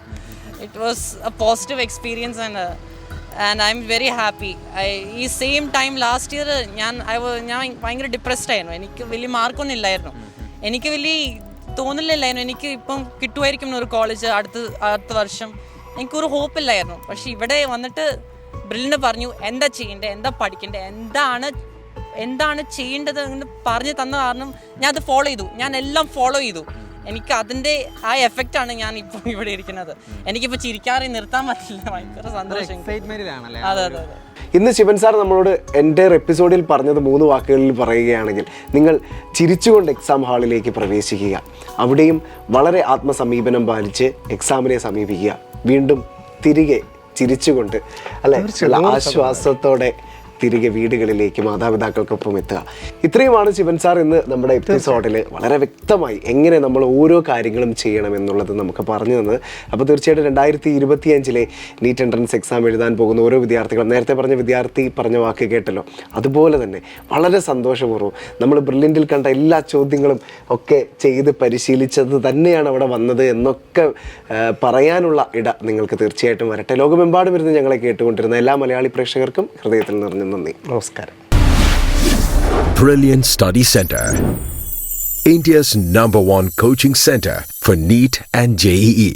It was a positive experience and I am very happy. ഈ സെയിം ടൈം ലാസ്റ്റ് ഇയർ ഞാൻ ഭയങ്കര ഡിപ്രസ്ഡ് ആയിരുന്നു. എനിക്ക് വലിയ മാർക്കൊന്നും ഇല്ലായിരുന്നു. എനിക്ക് വലിയ തോന്നില്ലായിരുന്നു എനിക്ക് ഇപ്പം കിട്ടുമായിരിക്കും ഒരു കോളേജ് അടുത്ത വർഷം. എനിക്കൊരു ഹോപ്പില്ലായിരുന്നു. പക്ഷെ ഇവിടെ വന്നിട്ട് ബ്രില്ലിന് പറഞ്ഞു എന്താ ചെയ്യേണ്ടത്, എന്താ പഠിക്കേണ്ടത്, എന്താണ് ചെയ്യേണ്ടത് എന്ന് പറഞ്ഞു തന്ന കാരണം ഞാൻ അത് ഫോളോ ചെയ്തു. ഞാൻ എല്ലാം ഫോളോ ചെയ്തു. എനിക്ക് അതിൻ്റെ ആ എഫക്റ്റാണ് ഞാൻ ഇപ്പോൾ ഇവിടെ ഇരിക്കുന്നത്. എനിക്കിപ്പോൾ ചിരിക്കാതെ നിർത്താൻ പറ്റില്ല. ഭയങ്കര സന്തോഷം. അതെ. ഇന്ന് ശിവൻ സാർ നമ്മളോട് എൻ്റെ എപ്പിസോഡിൽ പറഞ്ഞത് 3 വാക്കുകളിൽ പറയുകയാണെങ്കിൽ, നിങ്ങൾ ചിരിച്ചുകൊണ്ട് എക്സാം ഹാളിലേക്ക് പ്രവേശിക്കുക, അവിടെയും വളരെ ആത്മസമീപനം പാലിച്ച് എക്സാമിനെ സമീപിക്കുക, വീണ്ടും തിരികെ ചിരിച്ചുകൊണ്ട് അല്ലെ ആശ്വാസത്തോടെ തിരികെ വീടുകളിലേക്ക് മാതാപിതാക്കൾക്കൊപ്പം എത്തുക. ഇത്രയുമാണ് ശിവൻ സാർ ഇന്ന് നമ്മുടെ എപ്പിസോഡിൽ വളരെ വ്യക്തമായി എങ്ങനെ നമ്മൾ ഓരോ കാര്യങ്ങളും ചെയ്യണമെന്നുള്ളത് നമുക്ക് പറഞ്ഞു തന്നത്. അപ്പോൾ തീർച്ചയായിട്ടും 2025 നീറ്റ് എൻട്രൻസ് എക്സാം എഴുതാൻ പോകുന്ന ഓരോ വിദ്യാർത്ഥികളും, നേരത്തെ പറഞ്ഞ വിദ്യാർത്ഥി പറഞ്ഞ വാക്ക് കേട്ടല്ലോ, അതുപോലെ തന്നെ വളരെ സന്തോഷപൂർവ്വം നമ്മൾ ബ്രില്യൻറ്റിൽ കണ്ട എല്ലാ ചോദ്യങ്ങളും ഒക്കെ ചെയ്ത് പരിശീലിച്ചത് തന്നെയാണ് അവിടെ വന്നത് എന്നൊക്കെ പറയാനുള്ള ഇട നിങ്ങൾക്ക് തീർച്ചയായിട്ടും വരട്ടെ. ലോകമെമ്പാടും ഇരുന്ന് ഞങ്ങളെ കേട്ടുകൊണ്ടിരുന്ന എല്ലാ മലയാളി പ്രേക്ഷകർക്കും ഹൃദയത്തിൽ നിറഞ്ഞ നന്ദി, നമസ്കാരം. Brilliant Study Center, India's #1 coaching center for NEET and JEE.